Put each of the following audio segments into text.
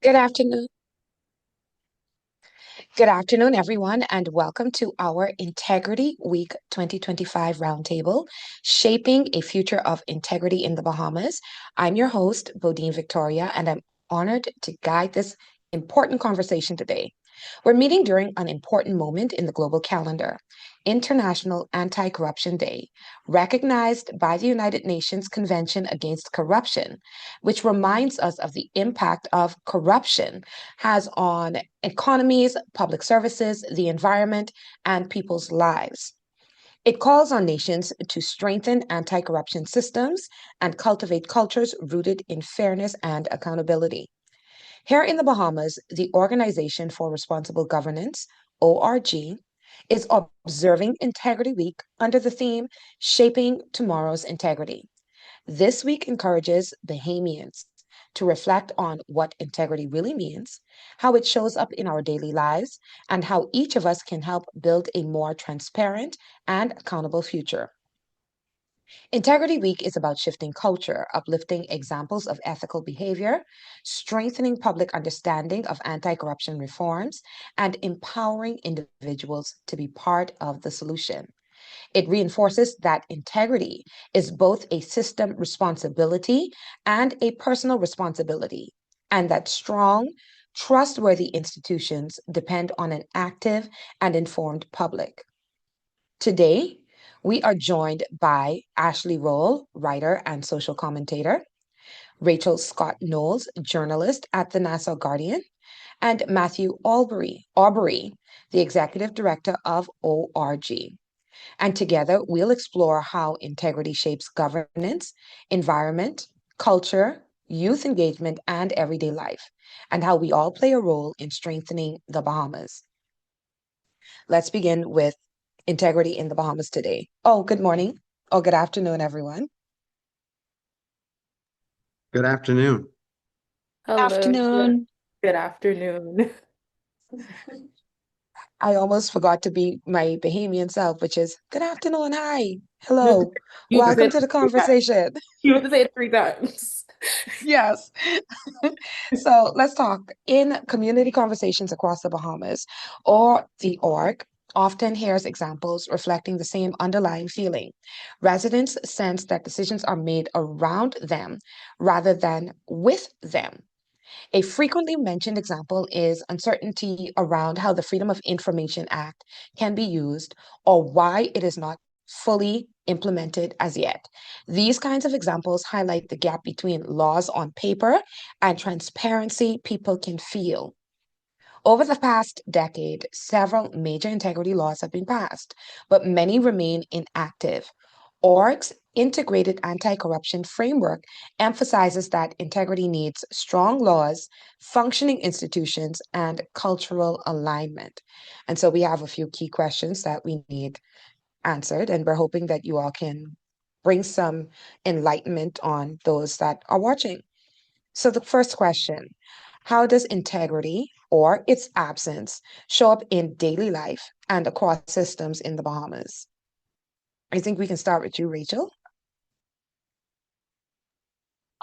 Good afternoon. Good afternoon, everyone, and welcome to our Integrity Week 2025 Roundtable, Shaping a Future of Integrity in the Bahamas. I'm your host, BodineVictoria, and I'm honored to guide this important conversation today. We're meeting during an important moment in the global calendar, International Anti-Corruption Day, recognized by the United Nations Convention Against Corruption, which reminds us of the impact of corruption has on economies, public services, the environment, and people's lives. It calls on nations to strengthen anti corruption systems and cultivate cultures rooted in fairness and accountability. Here in the Bahamas, the Organization for Responsible Governance, ORG, is observing Integrity Week under the theme Shaping Tomorrow's Integrity. This week encourages Bahamians to reflect on what integrity really means, how it shows up in our daily lives, and how each of us can help build a more transparent and accountable future. Integrity Week is about shifting culture, uplifting examples of ethical behavior, strengthening public understanding of anti corruption reforms, and empowering individuals to be part of the solution. It reinforces that integrity is both a system responsibility and a personal responsibility, and that strong, trustworthy institutions depend on an active and informed public. Today, we are joined by Ashleigh, writer and social commentator, Rachel Scott Knowles, journalist at the Nassau Guardian, and Matthew Aubry, the executive director of ORG. And together, we'll explore how integrity shapes governance, environment, culture, youth engagement, and everyday life, and how we all play a role in strengthening the Bahamas. Let's begin with integrity in the Bahamas today. Oh, good morning or good afternoon, everyone. Good afternoon. Hello, good afternoon. I almost forgot to be my Bahamian self, which is good afternoon, hi, hello, You have to say welcome it to the 3 times. conversation. You have to say it 3 times. Yes. So let's talk. In community conversations across the Bahamas, or the org often hears examples reflecting the same underlying feeling. Residents sense that decisions are made around them rather than with them. A frequently mentioned example is uncertainty around how the Freedom of Information Act can be used or why it is not fully implemented as yet. These kinds of examples highlight the gap between laws on paper and transparency people can feel. Over the past decade, several major integrity laws have been passed, but many remain inactive. ORG's integrated anti corruption framework emphasizes that integrity needs strong laws, functioning institutions, and cultural alignment. And so we have a few key questions that we need answered, and we're hoping that you all can bring some enlightenment on those that are watching. So, the first question: how does integrity or its absence show up in daily life and across systems in the Bahamas? I think we can start with you, Rachel.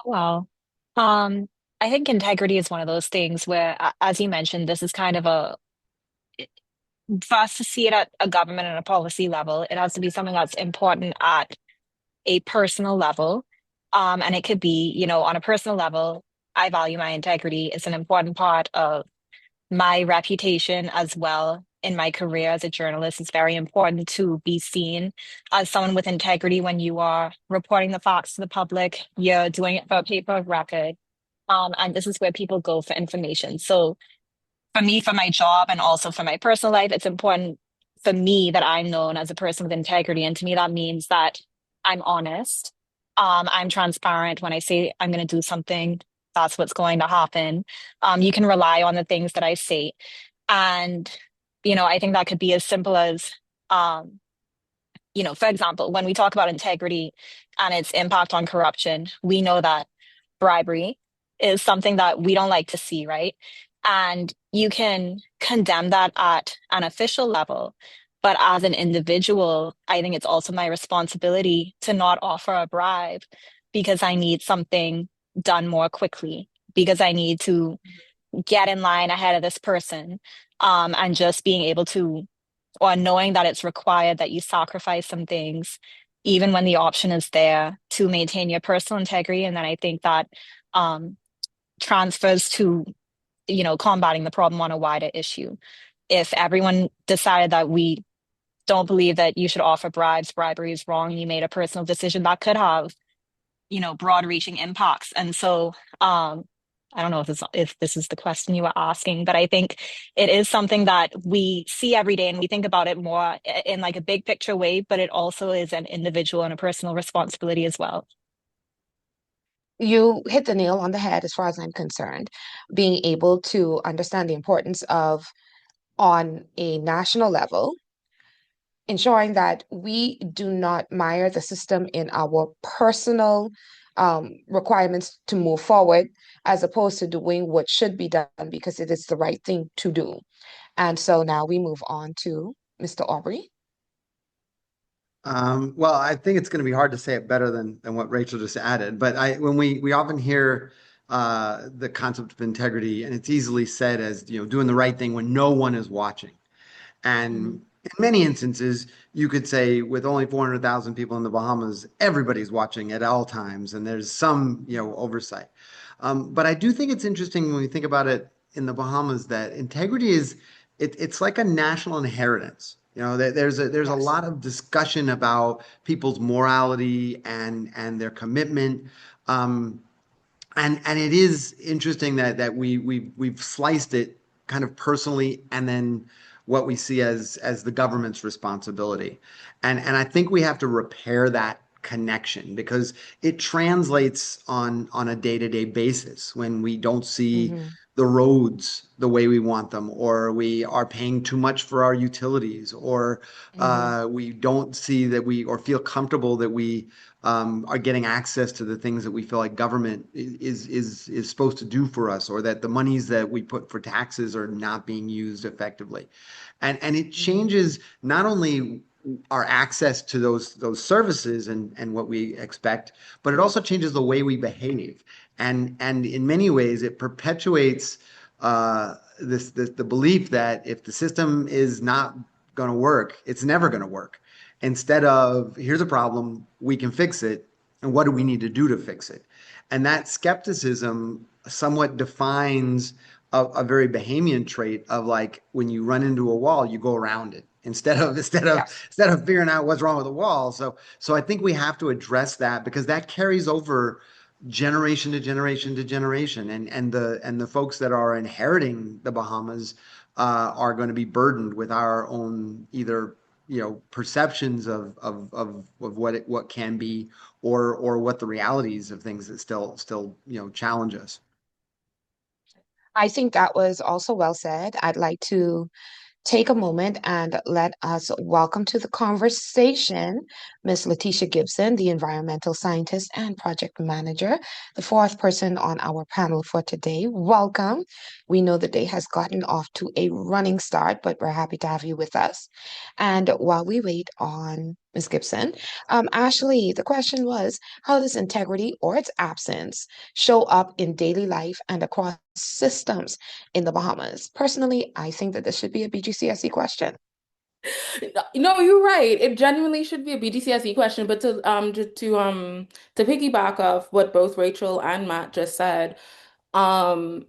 Well, um, I think integrity is one of those things where, as you mentioned, this is kind of for us to see it at a government and a policy level, it has to be something that's important at a personal level. And it could be, on a personal level, I value my integrity. It's an important part of my reputation as well in my career as a journalist. It's very important to be seen as someone with integrity when you are reporting the facts to the public. You're doing it for a paper of record. And this is where people go for information. So for me, for my job and also for my personal life, it's important for me that I'm known as a person with integrity. And to me, that means that I'm honest. I'm transparent when I say I'm going to do something. That's what's going to happen. You can rely on the things that I say. And, I think that could be as simple as, um, for example, when we talk about integrity and its impact on corruption, we know that bribery is something that we don't like to see, right? And you can condemn that at an official level. But as an individual, I think it's also my responsibility to not offer a bribe because I need something done more quickly, because I need to get in line ahead of this person, and just being able to, or knowing that it's required that you sacrifice some things, even when the option is there to maintain your personal integrity. And then I think that um, transfers to, combating the problem on a wider issue. If everyone decided that we don't believe that you should offer bribes, bribery is wrong, and you made a personal decision, that could have, broad reaching impacts. And so I don't know if this is the question you were asking, but I think it is something that we see every day and we think about it more in like a big picture way, but it also is an individual and a personal responsibility as well. You hit the nail on the head as far as I'm concerned. Being able to understand the importance of, on a national level, ensuring that we do not mire the system in our personal requirements to move forward, as opposed to doing what should be done because it is the right thing to do. And so now we move on to Mr. Aubry. Well, I think it's going to be hard to say it better than what Rachel just added. But when we often hear the concept of integrity, and it's easily said as, doing the right thing when no one is watching. And in many instances, you could say with only 400,000 people in the Bahamas, everybody's watching at all times, and there's some, oversight. But I do think it's interesting when we think about it in the Bahamas that integrity it's like a national inheritance. There's a Yes. lot of discussion about people's morality and their commitment. Um, and it is interesting that we've sliced it kind of personally and then what we see as the government's responsibility. And I think we have to repair that connection because it translates on a day-to-day basis when we don't see Hmm. the roads the way we want them, or we are paying too much for our utilities, or Hmm. we don't see that we or feel comfortable that we are getting access to the things that we feel like government is supposed to do for us, or that the monies that we put for taxes are not being used effectively. And it Hmm. changes not only our access to those services and what we expect, but it also changes the way we behave. And in many ways, it perpetuates the belief that if the system is not going to work, it's never going to work. Instead of here's a problem, we can fix it, and what do we need to do to fix it? And that skepticism somewhat defines a very Bahamian trait of like when you run into a wall, you go around it Yes. instead of figuring out what's wrong with the wall. So I think we have to address that because that carries over generation to generation to generation, and the folks that are inheriting the Bahamas are going to be burdened with our own either perceptions of what can be or what the realities of things that still challenge us. I think that was also well said. I'd like to take a moment and let us welcome to the conversation Miss Latesha Gibson, the environmental scientist and project manager, the fourth person on our panel for today. Welcome. We know the day has gotten off to a running start, but we're happy to have you with us. And while we wait on Ms. Gibson, Ashleigh, the question was, how does integrity or its absence show up in daily life and across systems in the Bahamas? Personally, I think that this should be a BGCSE question. No, you're right. It genuinely should be a BDCSE question, but to piggyback off what both Rachel and Matt just said, when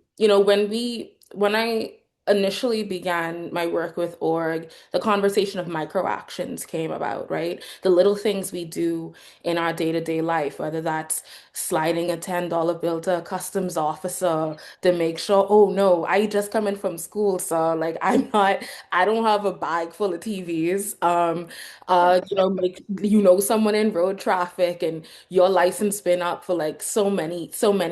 I initially began my work with org, the conversation of micro actions came about, right? The little things we do in our day-to-day life, whether that's sliding a $10 bill to a customs officer to make sure, oh no, I just come in from school, so like I don't have a bag full of TVs. Make someone in road traffic and your license been up for like so many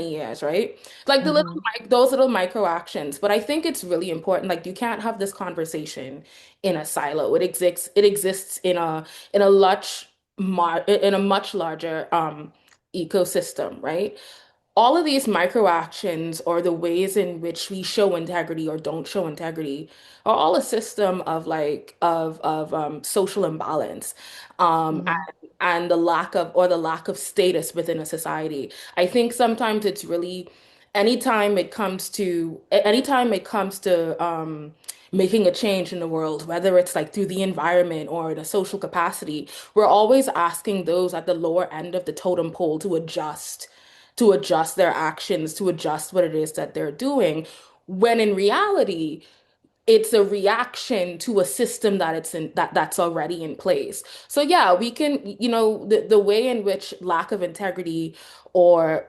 years, right? Like Mhm. those little micro actions. But I think it's really important. Like you can't have this conversation in a silo. It exists in a much larger ecosystem, right? All of these micro actions or the ways in which we show integrity or don't show integrity are all a system of social imbalance, Mhm. and the lack of status within a society. I think sometimes it's really anytime it comes to making a change in the world, whether it's like through the environment or the social capacity, we're always asking those at the lower end of the totem pole to adjust their actions, to adjust what it is that they're doing, when in reality, it's a reaction to a system that's already in place. So yeah, we can, the way in which lack of integrity or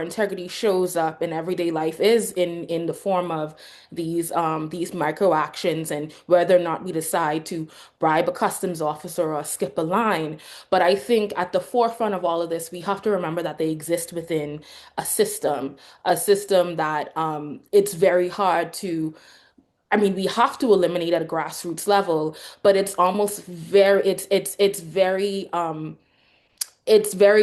integrity shows up in everyday life is in the form of these micro actions and whether or not we decide to bribe a customs officer or skip a line. But I think at the forefront of all of this, we have to remember that they exist within a system that it's very hard to, I mean, we have to eliminate at a grassroots level, but it's almost very, it's very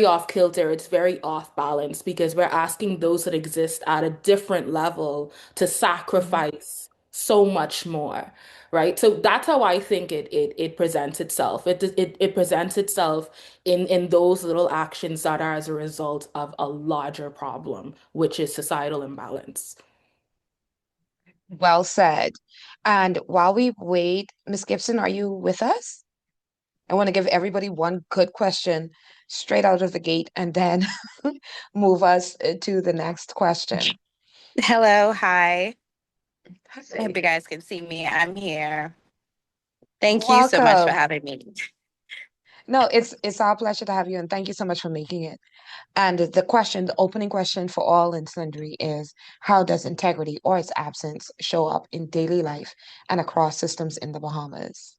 off kilter. It's very off balance because we're asking those that exist at a different level to sacrifice so much more, right? So that's how I think it presents itself. It presents itself in those little actions that are as a result of a larger problem, which is societal imbalance. Well said. And while we wait, Miss Gibson, are you with us? I want to give everybody one good question straight out of the gate and then move us to the next question. Hello, hi. I hope Hi. you guys can see me. I'm here. Thank you so much for Welcome. having me. No, it's our pleasure to have you, and thank you so much for making it. And the question, the opening question for all and sundry is, how does integrity or its absence show up in daily life and across systems in the Bahamas?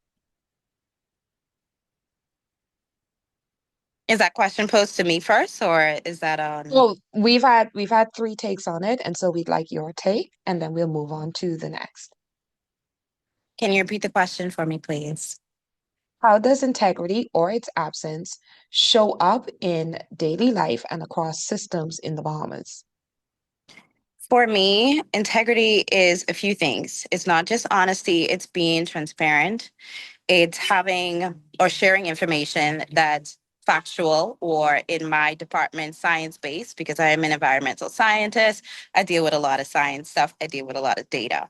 Is that question posed to me first, or is that on? Well, we've had three takes on it, and so we'd like your take, and then we'll move on to the next. Can you repeat the question for me, please? How does integrity or its absence show up in daily life and across systems in the Bahamas? For me, integrity is a few things. It's not just honesty, it's being transparent. It's having or sharing information that's factual, or in my department, science-based, because I am an environmental scientist. I deal with a lot of science stuff. I deal with a lot of data.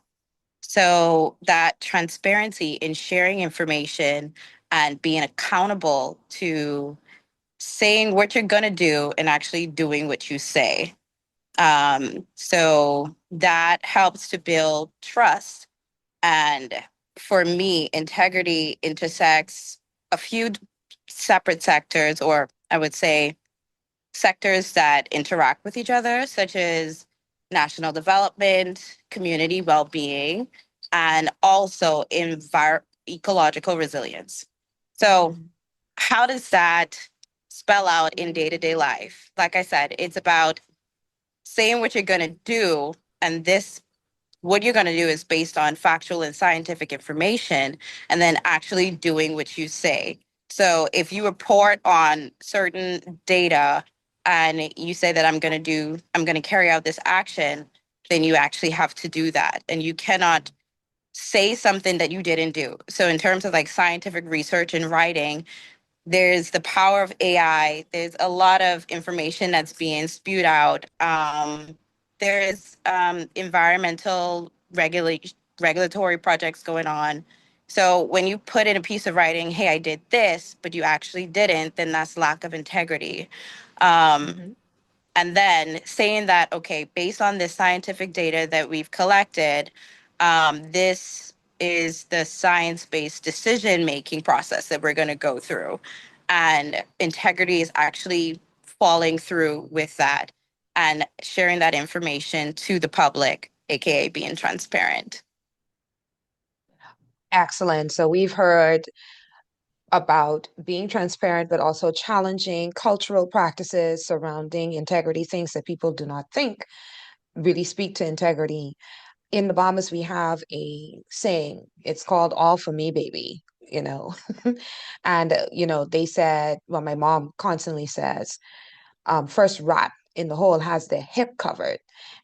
So that transparency in sharing information and being accountable to saying what you're going to do and actually doing what you say. So that helps to build trust. And for me, integrity intersects a few separate sectors, or I would say sectors that interact with each other, such as national development, community well-being, and also ecological resilience. So how does that spell out in day-to-day life? Like I said, it's about saying what you're going to do, and this what you're going to do is based on factual and scientific information, and then actually doing what you say. So if you report on certain data and you say that I'm going to carry out this action, then you actually have to do that. And you cannot say something that you didn't do. So in terms of like scientific research and writing, there's the power of AI. There's a lot of information that's being spewed out. There's environmental regulatory projects going on. So when you put in a piece of writing, hey, I did this, but you actually didn't, then that's lack of integrity. Um, and then saying that, okay, based on this scientific data that we've collected, this is the science-based decision-making process that we're going to go through. And integrity is actually following through with that and sharing that information to the public, aka being transparent. Excellent. So we've heard about being transparent, but also challenging cultural practices surrounding integrity, things that people do not think really speak to integrity. In the Bahamas, we have a saying, it's called all for me, baby, you know. And, they said, well, my mom constantly says, first rat in the hole has their hip covered.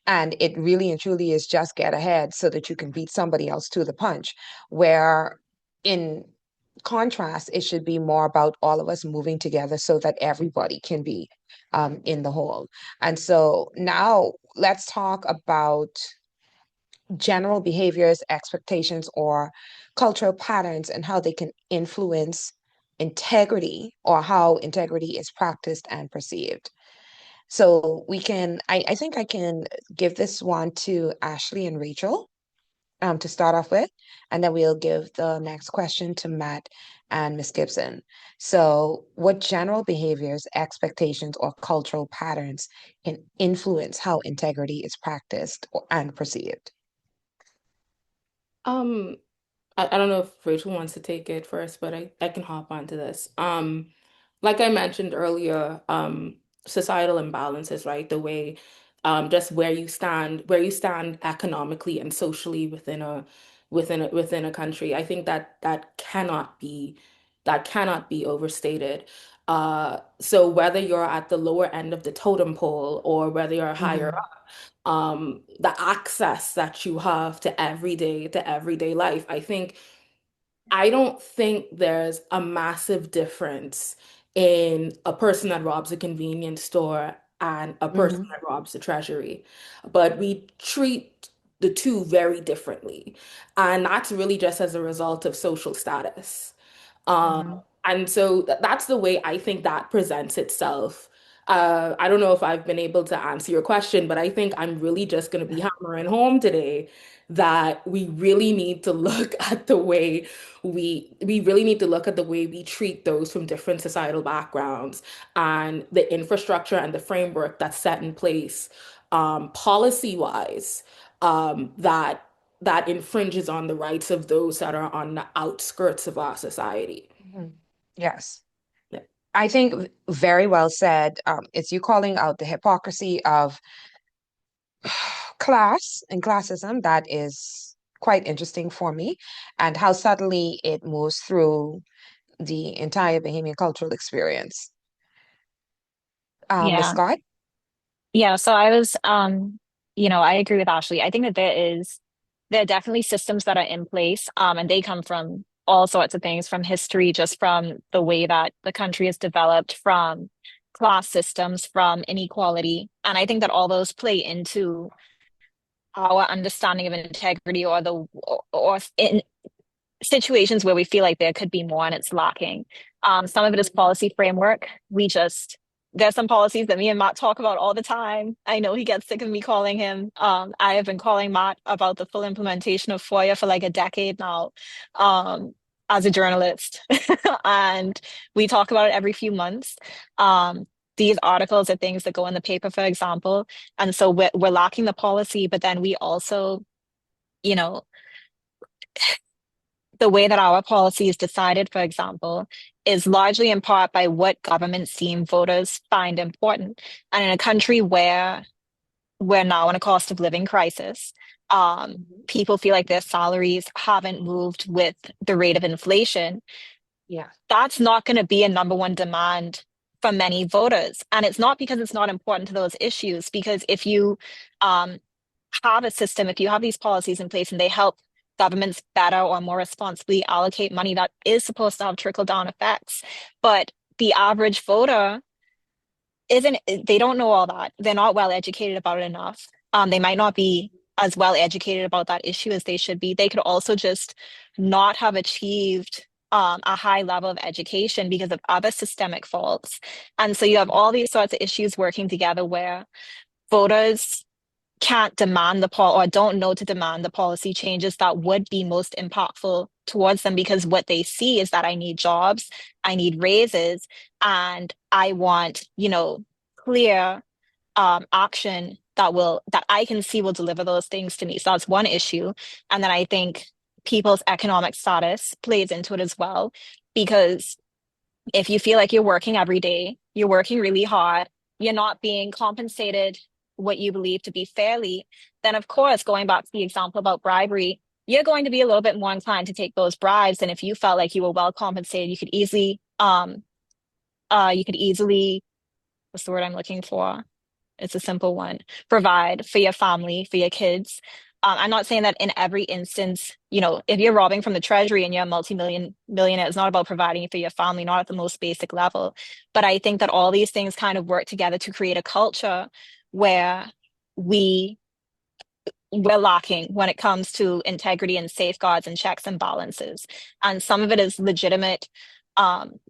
And it really and truly is just get ahead so that you can beat somebody else to the punch. Where in contrast, it should be more about all of us moving together so that everybody can be in the whole. And so now let's talk about general behaviors, expectations, or cultural patterns and how they can influence integrity or how integrity is practiced and perceived. So I think I can give this one to Ashleigh and Rachel to start off with, and then we'll give the next question to Matt and Miss Gibson. So, what general behaviors, expectations, or cultural patterns can influence how integrity is practiced and perceived? Um, I don't know if Rachel wants to take it first, but I can hop onto this. Like I mentioned earlier, societal imbalances, right? The way, just where you stand economically and socially within a country. I think that that cannot be overstated. So whether you're at the lower end of the totem pole or whether you're higher Mhm. the access that you have to everyday life. I don't think there's a massive difference in a person that robs a convenience store and a person Mhm. that robs the treasury, but we treat the two very differently. And that's really just as a result of social status. Um, Mhm. and so that's the way I think that presents itself. I don't know if I've been able to answer your question, but I think I'm really just going to be hammering home today that we really need to look at the way we really need to look at the way we treat those from different societal backgrounds and the infrastructure and the framework that's set in place policy wise that infringes on the rights of those that are on the outskirts of our society. Mhm. Yes. Yeah. I think very well said. It's you calling out the hypocrisy of class and classism that is quite interesting for me, and how subtly it moves through the entire Bahamian cultural experience. Miss Yeah. Scott? Yeah, so I agree with Ashley. I think that there are definitely systems that are in place, and they come from all sorts of things, from history, just from the way that the country is developed, from class systems, from inequality. And I think that all those play into our understanding of integrity or in situations where we feel like there could be more and it's lacking. Some of it is policy framework. There's some policies that me and Matt talk about all the time. I know he gets sick of me calling him. I have been calling Matt about the full implementation of FOIA for like a decade now, um, as a journalist. And we talk about it every few months. These articles are things that go in the paper, for example. And so we're lacking the policy, but then we also, you know, the way that our policy is decided, for example, is largely in part by what governments deem voters find important. And in a country where we're now in a cost of living crisis, Mhm. people feel like their salaries haven't moved with the rate of inflation. Yeah. That's not going to be a number one demand for many voters. And it's not because it's not important to those issues, because if you um, have a system, if you have these policies in place and they help governments better or more responsibly allocate money, that is supposed to have trickle down effects. But the average voter isn't, they don't know all that. They're not well educated about it enough. They might not be as well educated about that issue as they should be. They could also just not have achieved a high level of education because of other systemic faults. And so you have all these sorts of issues working together where voters can't demand or don't know to demand the policy changes that would be most impactful towards them, because what they see is that I need jobs, I need raises, and I want, clear action that I can see will deliver those things to me. So that's one issue. And then I think people's economic status plays into it as well, because if you feel like you're working every day, you're working really hard, you're not being compensated what you believe to be fairly, then of course, going back to the example about bribery, you're going to be a little bit more inclined to take those bribes. And if you felt like you were well compensated, you could easily, what's the word I'm looking for? It's a simple one. Provide for your family, for your kids. I'm not saying that in every instance, you know, if you're robbing from the treasury and you're a millionaire, it's not about providing for your family, not at the most basic level. But I think that all these things kind of work together to create a culture where we we're lacking when it comes to integrity and safeguards and checks and balances. And some of it is legitimate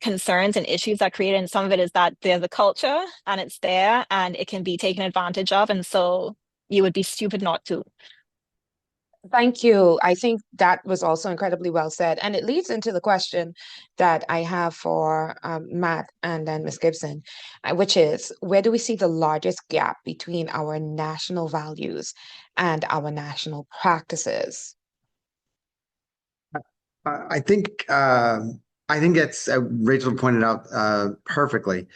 concerns and issues that create it, and some of it is that there's a culture and it's there and it can be taken advantage of. And so you would be stupid not to. Thank you. I think that was also incredibly well said. And it leads into the question that I have for Matt and then Ms. Gibson, which is where do we see the largest gap between our national values and our national practices? I think it's Rachel pointed out perfectly.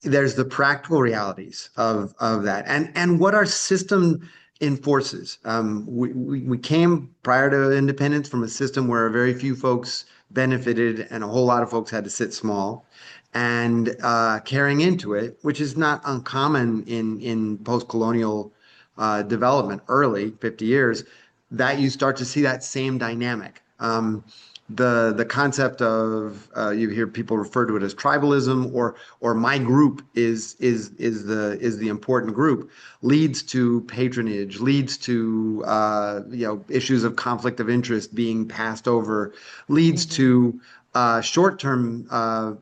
There's the practical realities of that, and what our system enforces. We came prior to independence from a system where very few folks benefited and a whole lot of folks had to sit small. And carrying into it, which is not uncommon in post-colonial development, early 50 years, that you start to see that same dynamic. The concept of you hear people refer to it as tribalism or my group is the important group, leads to patronage, leads to issues of conflict of interest being passed over, leads to short-term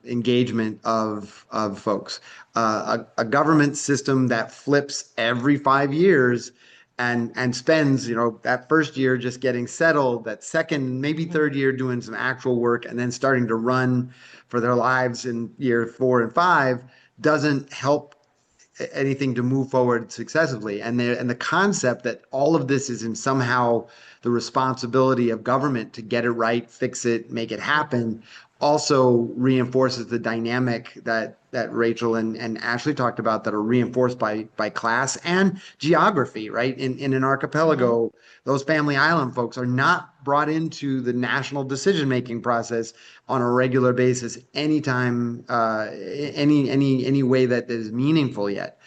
engagement of folks. A government system that flips every 5 years and spends, that first year just getting settled, that second, maybe third year doing some actual work, and then starting to run for their lives in year 4 and 5 doesn't help anything to move forward successively. And the concept that all of this is in somehow the responsibility of government to get it right, fix it, make it happen, also reinforces the dynamic that Rachel and Ashleigh talked about that are reinforced by class and geography, right? In an archipelago, those family island folks are not brought into the national decision-making process on a regular basis anytime, any way that is meaningful yet.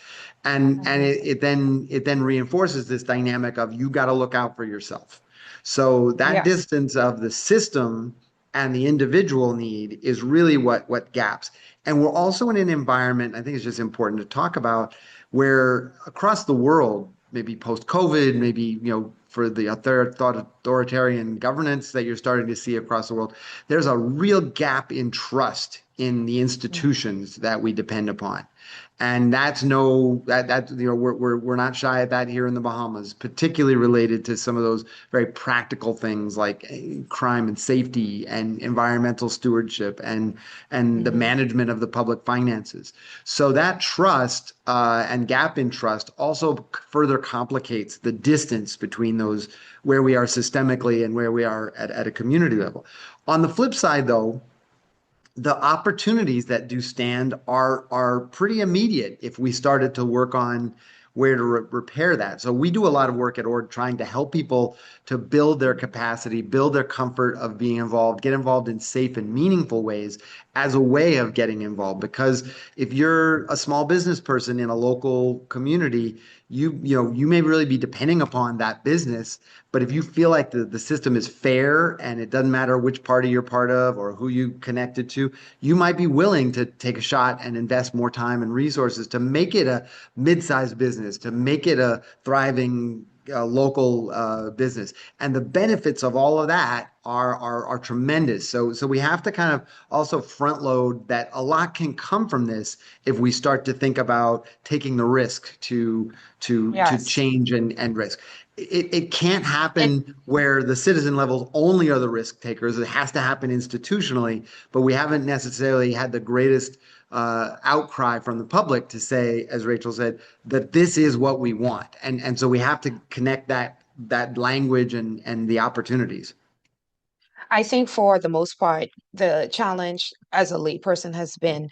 And it then reinforces this dynamic of you got to look out for yourself. So that distance of the system and the individual need is really what gaps. And we're also in an environment, I think it's just important to talk about, where across the world, maybe post-COVID, maybe, for the authoritarian governance that you're starting to see across the world, there's a real gap in trust in the institutions that we depend upon. And we're not shy at that here in the Bahamas, particularly related to some of those very practical things like crime and safety and environmental stewardship and the management of the public finances. So that trust and gap in trust also further complicates the distance between those where we are systemically and where we are at a community level. On the flip side, though, the opportunities that do stand are pretty immediate if we started to work on where to repair that. So we do a lot of work at ORG trying to help people to build their capacity, build their comfort of being involved, get involved in safe and meaningful ways as a way of getting involved. Because if you're a small business person in a local community, you may really be depending upon that business. But if you feel like the system is fair and it doesn't matter which party you're part of or who you connected to, you might be willing to take a shot and invest more time and resources to make it a mid-sized business, to make it a thriving local business. And the benefits of all of that are tremendous. So we have to kind of also front load that a lot can come from this if we start to think about taking the risk to change and risk. It can't happen where the citizen levels only are the risk takers. It has to happen institutionally, but we haven't necessarily had the greatest outcry from the public to say, as Rachel said, that this is what we want. And so we have to connect that language and the opportunities. I think for the most part, the challenge as a layperson has been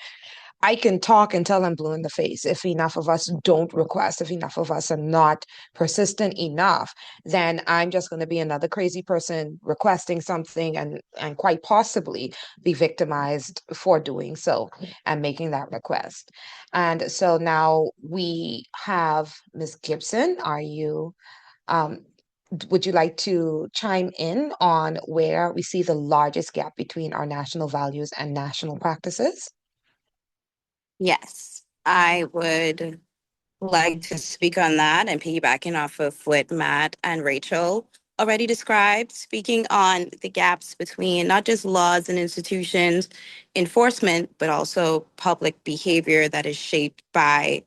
I can talk until I'm blue in the face. If enough of us don't request, if enough of us are not persistent enough, then I'm just going to be another crazy person requesting something and quite possibly be victimized for doing so and making that request. And so now we have Ms. Gibson. Are you Would you like to chime in on where we see the largest gap between our national values and national practices? Yes, I would like to speak on that and piggybacking off of what Matt and Rachel already described, speaking on the gaps between not just laws and institutions enforcement, but also public behavior that is shaped by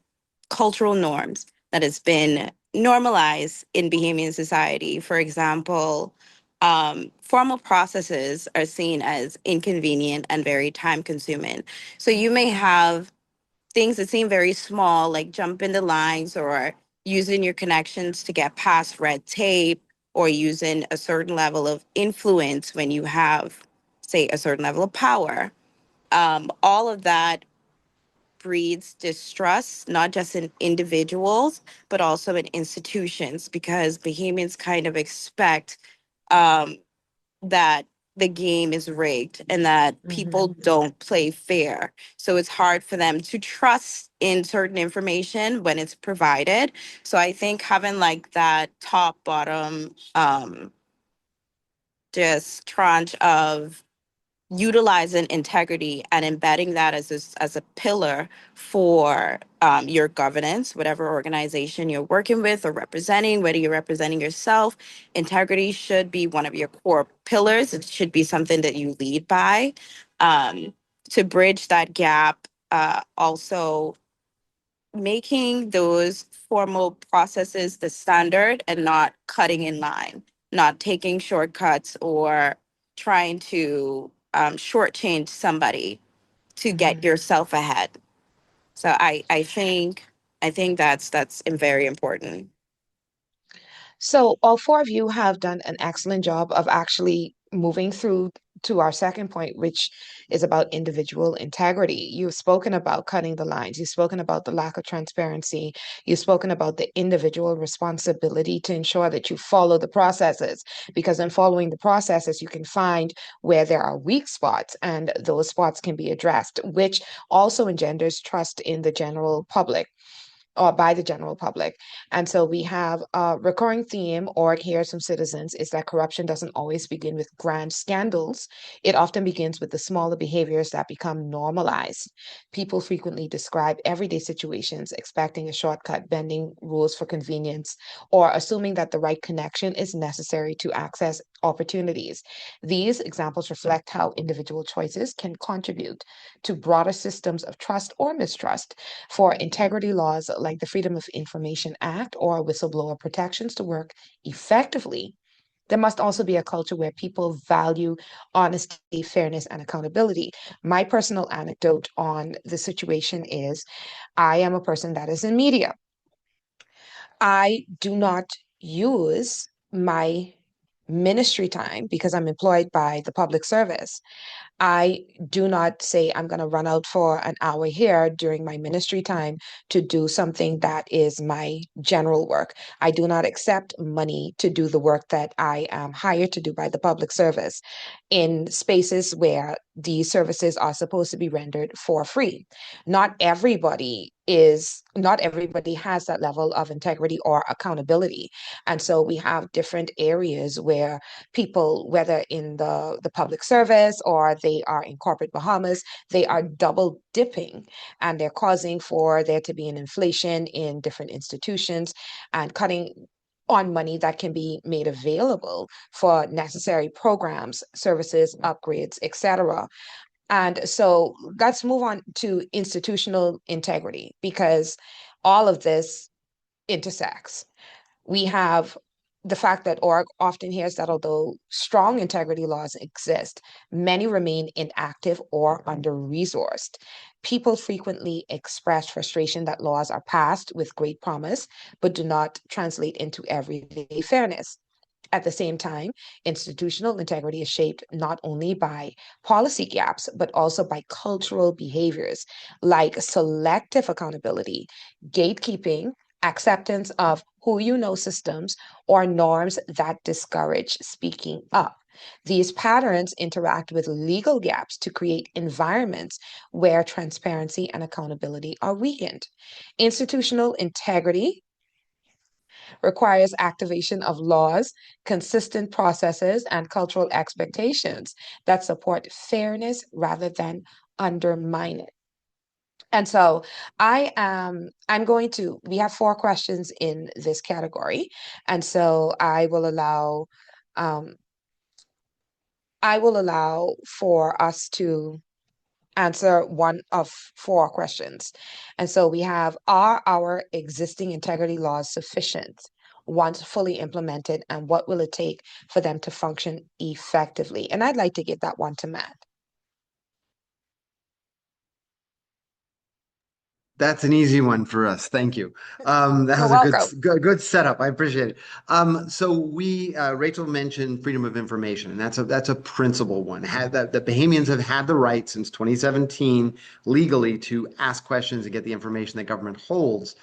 cultural norms that has been normalized in Bahamian society. For example, formal processes are seen as inconvenient and very time consuming. So you may have things that seem very small, like jumping the lines or using your connections to get past red tape or using a certain level of influence when you have, say, a certain level of power. All of that breeds distrust, not just in individuals, but also in institutions, because Bahamians kind of expect um, that the game is rigged and that people don't play fair. So it's hard for them to trust in certain information when it's provided. So I think having like that top bottom just tranche of utilizing integrity and embedding that as a pillar for your governance, whatever organization you're working with or representing, whether you're representing yourself, integrity should be one of your core pillars. It should be something that you lead by. To bridge that gap, also making those formal processes the standard and not cutting in line, not taking shortcuts or trying to shortchange somebody to get yourself ahead. So I think that's very important. So all four of you have done an excellent job of actually moving through to our second point, which is about individual integrity. You've spoken about cutting the lines. You've spoken about the lack of transparency. You've spoken about the individual responsibility to ensure that you follow the processes, because in following the processes, you can find where there are weak spots, and those spots can be addressed, which also engenders trust in the general public or by the general public. And so we have a recurring theme, or it hears from citizens, is that corruption doesn't always begin with grand scandals. It often begins with the smaller behaviors that become normalized. People frequently describe everyday situations expecting a shortcut, bending rules for convenience, or assuming that the right connection is necessary to access opportunities. These examples reflect how individual choices can contribute to broader systems of trust or mistrust. For integrity laws like the Freedom of Information Act or whistleblower protections to work effectively, there must also be a culture where people value honesty, fairness, and accountability. My personal anecdote on the situation is I am a person that is in media. I do not use my ministry time because I'm employed by the public service. I do not say I'm going to run out for an hour here during my ministry time to do something that is my general work. I do not accept money to do the work that I am hired to do by the public service in spaces where these services are supposed to be rendered for free. Not everybody has that level of integrity or accountability. And so we have different areas where people, whether in the public service or they are in corporate Bahamas, they are double dipping, and they're causing for there to be an inflation in different institutions and cutting on money that can be made available for necessary programs, services, upgrades, etc. And so let's move on to institutional integrity, because all of this intersects. We have the fact that org often hears that although strong integrity laws exist, many remain inactive or under-resourced. People frequently express frustration that laws are passed with great promise, but do not translate into everyday fairness. At the same time, institutional integrity is shaped not only by policy gaps, but also by cultural behaviors like selective accountability, gatekeeping, acceptance of who you know systems, or norms that discourage speaking up. These patterns interact with legal gaps to create environments where transparency and accountability are weakened. Institutional integrity requires activation of laws, consistent processes, and cultural expectations that support fairness rather than undermine it. And so we have four questions in this category. And so um, I will allow for us to answer one of four questions. And so we have, are our existing integrity laws sufficient once fully implemented, and what will it take for them to function effectively? And I'd like to give that one to Matt. That's an easy one for us. Thank you. That You're was a welcome. good setup. I appreciate it. So Rachel mentioned freedom of information, and that's a principal one. The Bahamians have had the right since 2017 legally to ask questions and get the information that government holds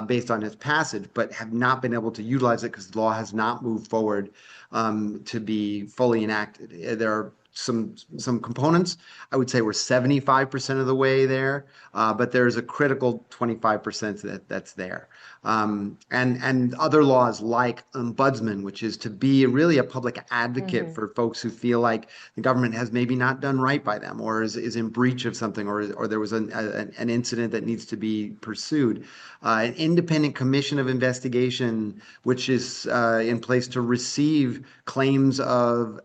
based on its passage, but have not been able to utilize it because the law has not moved forward to be fully enacted. There are some components. I would say we're 75% of the way there, but there's a critical 25% that's there. And other laws like ombudsman, which is to be really a public advocate for folks who feel like the government has maybe not done right by them, or is in breach of something, or there was an incident that needs to be pursued. An independent commission of investigation, which is in place to receive claims of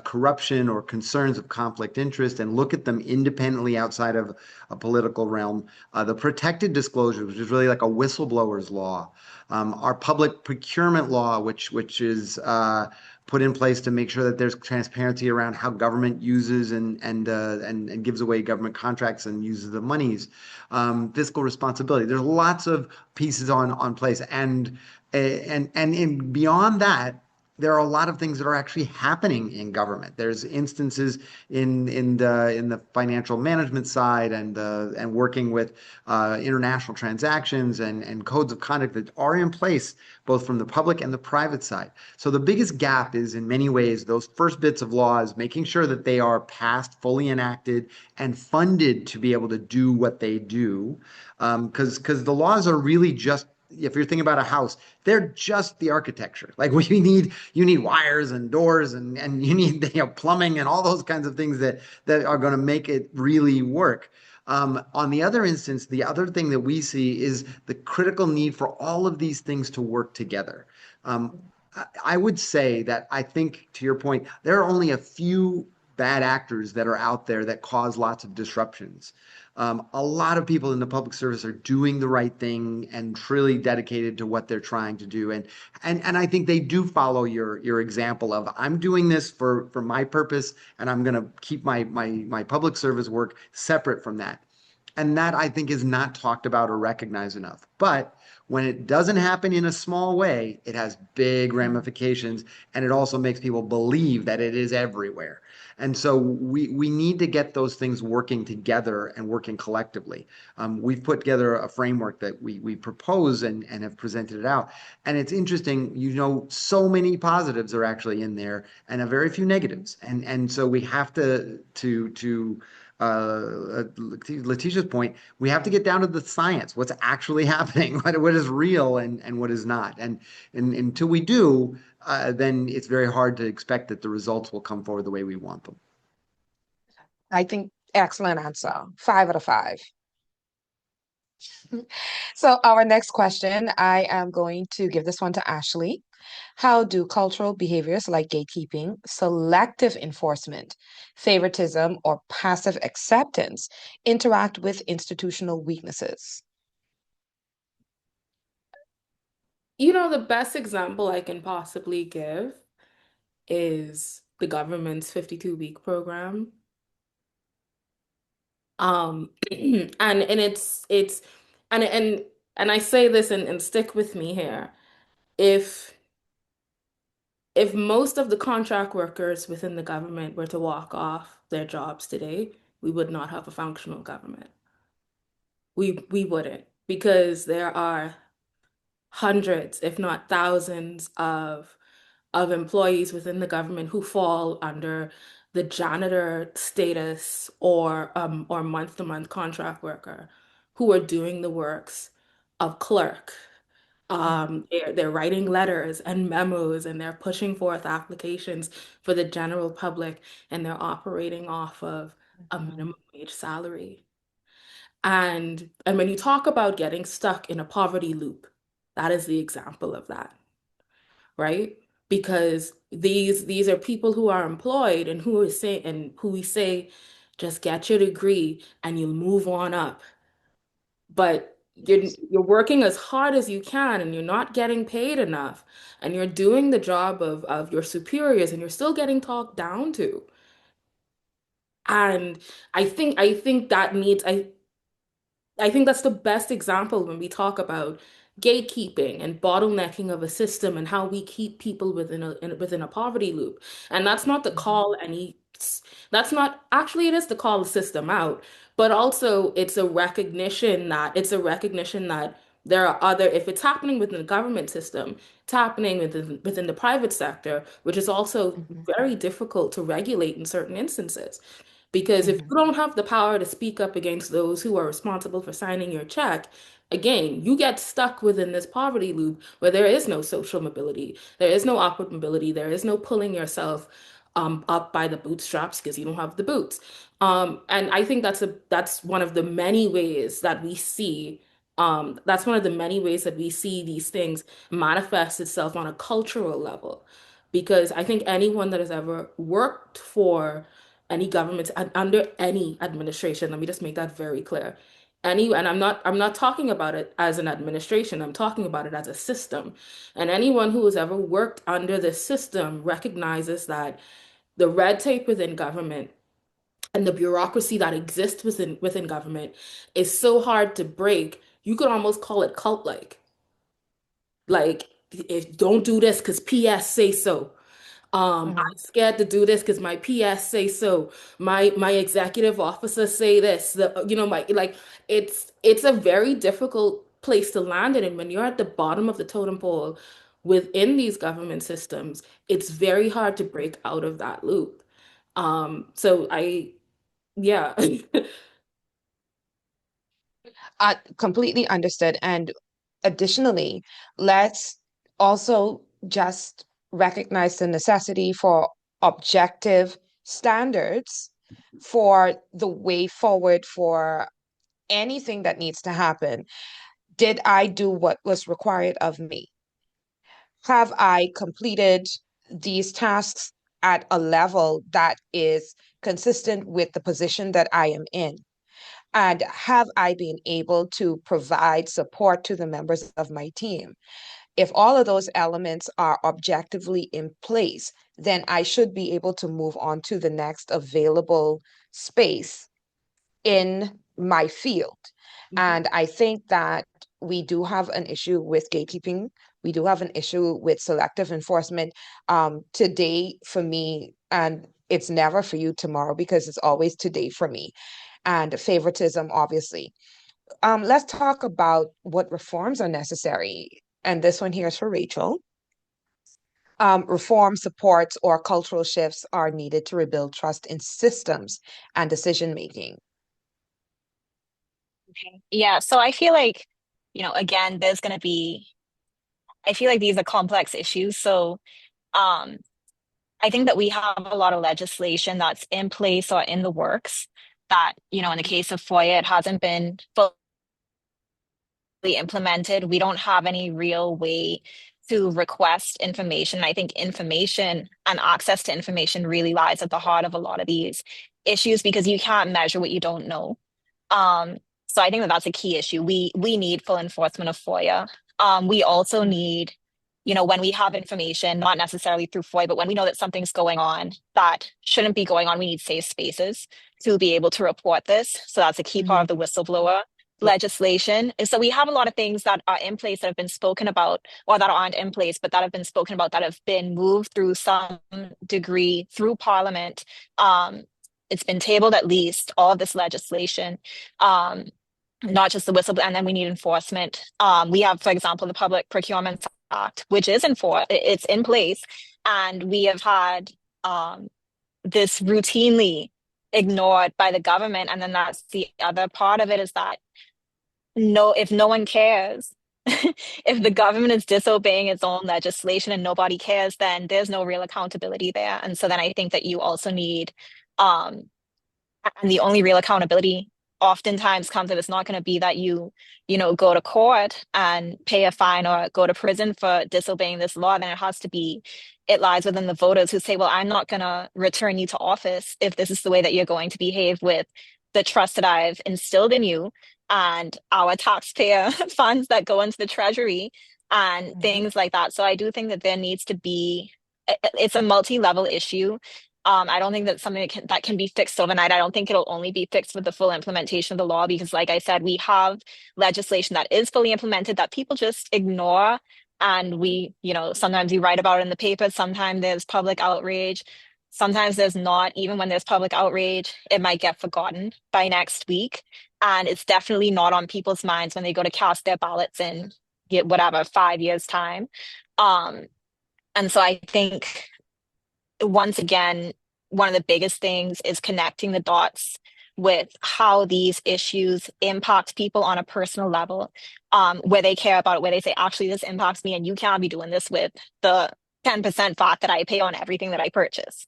corruption or concerns of conflict interest and look at them independently outside of a political realm. The protected disclosure, which is really like a whistleblower's law. Our public procurement law, which is put in place to make sure that there's transparency around how government uses and gives away government contracts and uses the monies. Fiscal responsibility. There's lots of pieces on place, and beyond that, there are a lot of things that are actually happening in government. There's instances in the financial management side and working with international transactions and codes of conduct that are in place both from the public and the private side. So the biggest gap is in many ways those first bits of laws, making sure that they are passed, fully enacted, and funded to be able to do what they do. Because the laws are really just, if you're thinking about a house, they're just the architecture. Like you need wires and doors and you need plumbing and all those kinds of things that are going to make it really work. On the other instance, the other thing that we see is the critical need for all of these things to work together. I would say that I think, to your point, there are only a few bad actors that are out there that cause lots of disruptions. A lot of people in the public service are doing the right thing and truly dedicated to what they're trying to do. And I think they do follow your example of, I'm doing this for my purpose, and I'm going to keep my public service work separate from that. And that, I think, is not talked about or recognized enough. But when it doesn't happen in a small way, it has big ramifications, and it also makes people believe that it is everywhere. And so we need to get those things working together and working collectively. We've put together a framework that we propose and have presented it out. And it's interesting, so many positives are actually in there and a very few negatives. And so we have to Latesha's point, we have to get down to the science, what's actually happening, what is real and what is not. And until we do, then it's very hard to expect that the results will come forward the way we want them. I think excellent answer. 5 out of 5. So our next question, I am going to give this one to Ashleigh. How do cultural behaviors like gatekeeping, selective enforcement, favoritism, or passive acceptance interact with institutional weaknesses? The best example I can possibly give is the government's 52-week program. And it's and I say this and stick with me here. If most of the contract workers within the government were to walk off their jobs today, we would not have a functional government. We wouldn't, because there are hundreds, if not thousands, of employees within the government who fall under the janitor status or month-to-month contract worker who are doing the works of clerk, They're writing letters and memos and they're pushing forth applications for the general public and they're operating off of a minimum wage salary. And when you talk about getting stuck in a poverty loop, that is the example of that, right? Because these are people who are employed and who we say just get your degree and you'll move on up. But you're working as hard as you can and you're not getting paid enough and you're doing the job of your superiors and you're still getting talked down to. And I think that needs I think that's the best example when we talk about gatekeeping and bottlenecking of a system and how we keep people within a poverty loop. And that's not to call any, that's not, actually it is to call the system out, but also it's a recognition that there are other, if it's happening within the government system, it's happening within the private sector, which is also very difficult to regulate in certain instances. Because if you don't have the power to speak up against those who are responsible for signing your check, again, you get stuck within this poverty loop where there is no social mobility, there is no upward mobility, there is no pulling yourself up by the bootstraps because you don't have the boots. And I think that's one of the many ways that we see that's one of the many ways that we see these things manifest itself on a cultural level. Because I think anyone that has ever worked for any government under any administration. Let me just make that very clear. And I'm not talking about it as an administration. I'm talking about it as a system. And anyone who has ever worked under this system recognizes that the red tape within government and the bureaucracy that exists within government is so hard to break. You could almost call it cult-like. Like, if don't do this because PS say so. I'm scared to do this because my PS say so. My executive officer say this. My like it's a very difficult place to land in. And when you're at the bottom of the totem pole within these government systems, it's very hard to break out of that loop. Yeah. Completely understood. And additionally, let's also just recognize the necessity for objective standards for the way forward for anything that needs to happen. Did I do what was required of me? Have I completed these tasks at a level that is consistent with the position that I am in? And have I been able to provide support to the members of my team? If all of those elements are objectively in place, then I should be able to move on to the next available space in my field. And I think that we do have an issue with gatekeeping. We do have an issue with selective enforcement. Today, for me, and it's never for you tomorrow because it's always today for me, and favoritism, obviously. Let's talk about what reforms are necessary. And this one here is for Rachel. Reform supports or cultural shifts are needed to rebuild trust in systems and decision making. Okay. Yeah, so I feel like, again, I feel like these are complex issues. So um, I think that we have a lot of legislation that's in place or in the works that, in the case of FOIA, it hasn't been fully implemented. We don't have any real way to request information. I think information and access to information really lies at the heart of a lot of these issues because you can't measure what you don't know. So I think that that's a key issue. We need full enforcement of FOIA. We also need, when we have information, not necessarily through FOIA, but when we know that something's going on that shouldn't be going on, we need safe spaces to be able to report this. So that's a key part of the whistleblower legislation. And so we have a lot of things that are in place that have been spoken about, or that aren't in place, but that have been spoken about, that have been moved through some degree through Parliament. It's been tabled, at least all of this legislation, not just the whistleblower, and then we need enforcement. We have, for example, the Public Procurement Act, which is it's in place, and we have had this routinely ignored by the government. And then that's the other part of it, is that if no one cares, if the government is disobeying its own legislation and nobody cares, then there's no real accountability there. And so then I think that you also need, um, and the only real accountability oftentimes comes if it's not going to be that you go to court and pay a fine or go to prison for disobeying this law, then it has to be, it lies within the voters who say, well, I'm not going to return you to office if this is the way that you're going to behave with the trust that I've instilled in you and our taxpayer funds that go into the treasury and things like that. So I do think that there needs to be, it's a multi-level issue. I don't think that's something that can be fixed overnight. I don't think it'll only be fixed with the full implementation of the law because, like I said, we have legislation that is fully implemented that people just ignore. And sometimes you write about it in the paper, sometimes there's public outrage, sometimes there's not. Even when there's public outrage, it might get forgotten by next week. And it's definitely not on people's minds when they go to cast their ballots in, get whatever, 5 years' time. And so I think once again, one of the biggest things is connecting the dots with how these issues impact people on a personal level, where they care about it, where they say, actually, this impacts me, and you can't be doing this with the 10% VAT that I pay on everything that I purchase.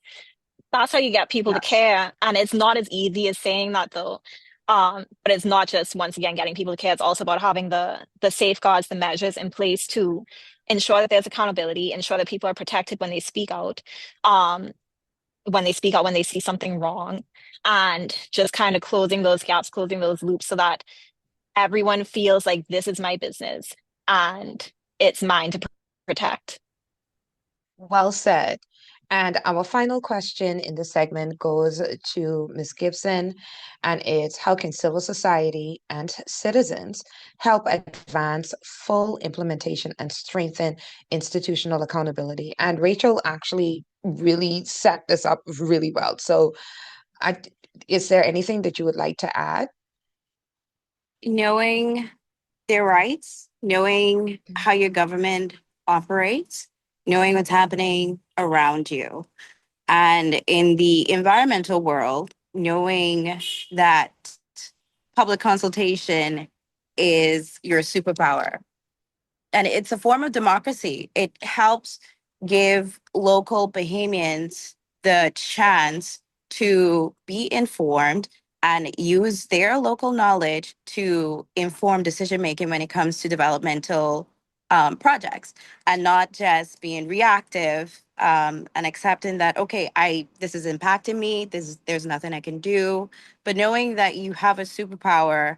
That's how you get people to care. And it's not as easy as saying that, though. But it's not just, once again, getting people to care. It's also about having the safeguards, the measures in place to ensure that there's accountability, ensure that people are protected when they speak out, when they see something wrong, and just kind of closing those gaps, closing those loops so that everyone feels like this is my business and it's mine to protect. Well said. And our final question in this segment goes to Ms. Gibson, and it's how can civil society and citizens help advance full implementation and strengthen institutional accountability? And Rachel actually really set this up really well. So, is there anything that you would like to add? Knowing their rights, knowing how your government operates, knowing what's happening around you. And in the environmental world, knowing that public consultation is your superpower. And it's a form of democracy. It helps give local Bahamians the chance to be informed and use their local knowledge to inform decision making when it comes to developmental projects, and not just being reactive and accepting that, okay, this is impacting me, there's nothing I can do, but knowing that you have a superpower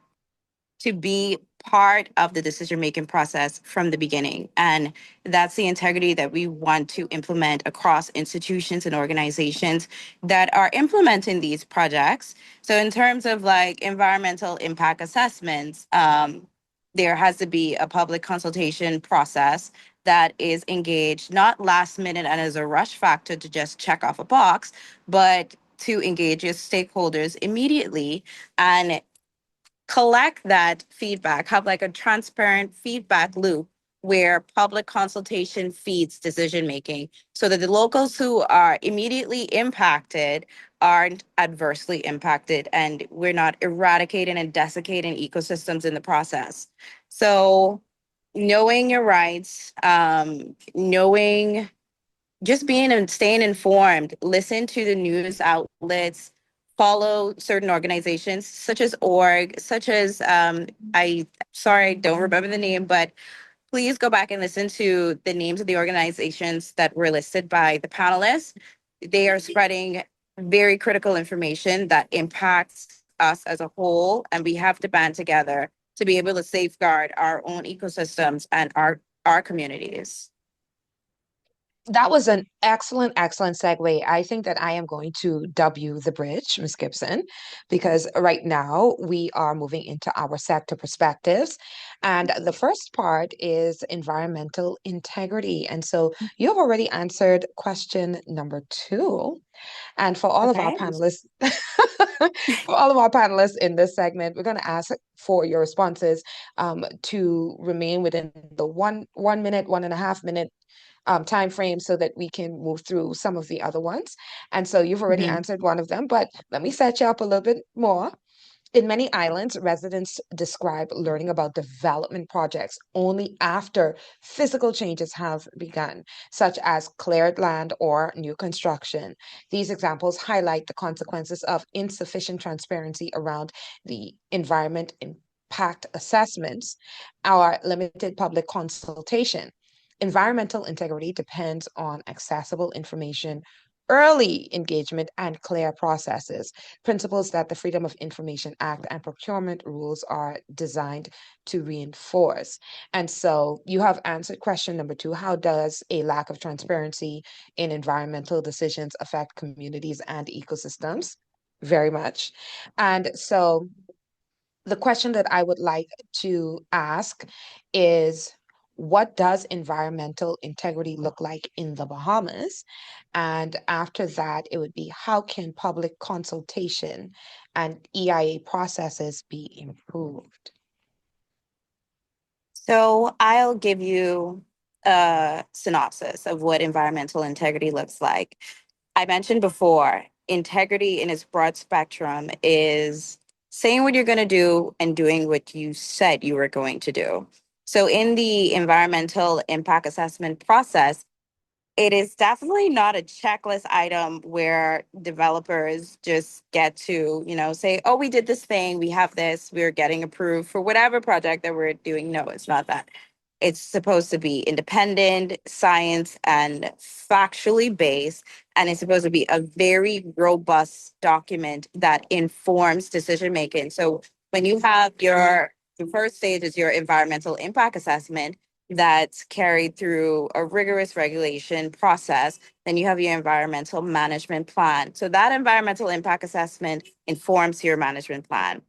to be part of the decision-making process from the beginning. And that's the integrity that we want to implement across institutions and organizations that are implementing these projects. So in terms of like environmental impact assessments, there has to be a public consultation process that is engaged, not last minute and as a rush factor to just check off a box, but to engage your stakeholders immediately and collect that feedback, have like a transparent feedback loop where public consultation feeds decision making so that the locals who are immediately impacted aren't adversely impacted and we're not eradicating and desiccating ecosystems in the process. So knowing your rights, knowing, just being and staying informed, listen to the news outlets, follow certain organizations such as I don't remember the name, but please go back and listen to the names of the organizations that were listed by the panelists. They are spreading very critical information that impacts us as a whole, and we have to band together to be able to safeguard our own ecosystems and our communities. That was an excellent, excellent segue. I think that I am going to dub you the bridge, Ms. Gibson, because right now we are moving into our sector perspectives. And the first part is environmental integrity. And so you have already answered question number 2. And for all of our Okay. panelists, for all of our panelists in this segment, we're going to ask for your responses to remain within the 1 minute, 1.5 minute time frame so that we can move through some of the other ones. And so you've already answered one of them, but let me set you up a little bit more. In many islands, residents describe learning about development projects only after physical changes have begun, such as cleared land or new construction. These examples highlight the consequences of insufficient transparency around the environment impact assessments or limited public consultation. Environmental integrity depends on accessible information, early engagement, and clear processes, principles that the Freedom of Information Act and procurement rules are designed to reinforce. And so you have answered question number two. How does a lack of transparency in environmental decisions affect communities and ecosystems? Very much. And so the question that I would like to ask is, what does environmental integrity look like in the Bahamas? And after that, it would be, how can public consultation and EIA processes be improved? So I'll give you a synopsis of what environmental integrity looks like. I mentioned before, integrity in its broad spectrum is saying what you're going to do and doing what you said you were going to do. So in the environmental impact assessment process, it is definitely not a checklist item where developers just get to, say, oh, we did this thing, we have this, we're getting approved for whatever project that we're doing. No, it's not that. It's supposed to be independent, science, and factually based. And it's supposed to be a very robust document that informs decision making. So when you have the first stage is your environmental impact assessment, that's carried through a rigorous regulation process. Then you have your environmental management plan. So that environmental impact assessment informs your management plan.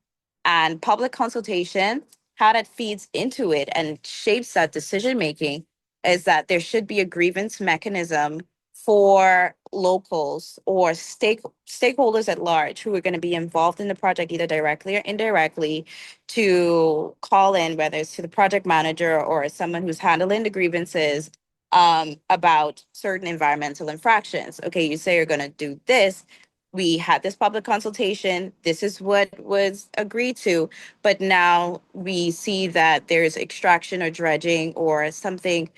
And public consultation, how that feeds into it and shapes that decision making is that there should be a grievance mechanism for locals or stakeholders at large who are going to be involved in the project either directly or indirectly to call in, whether it's to the project manager or someone who's handling the grievances about certain environmental infractions. Okay, you say you're going to do this. We had this public consultation. This is what was agreed to. But now we see that there's extraction or dredging or something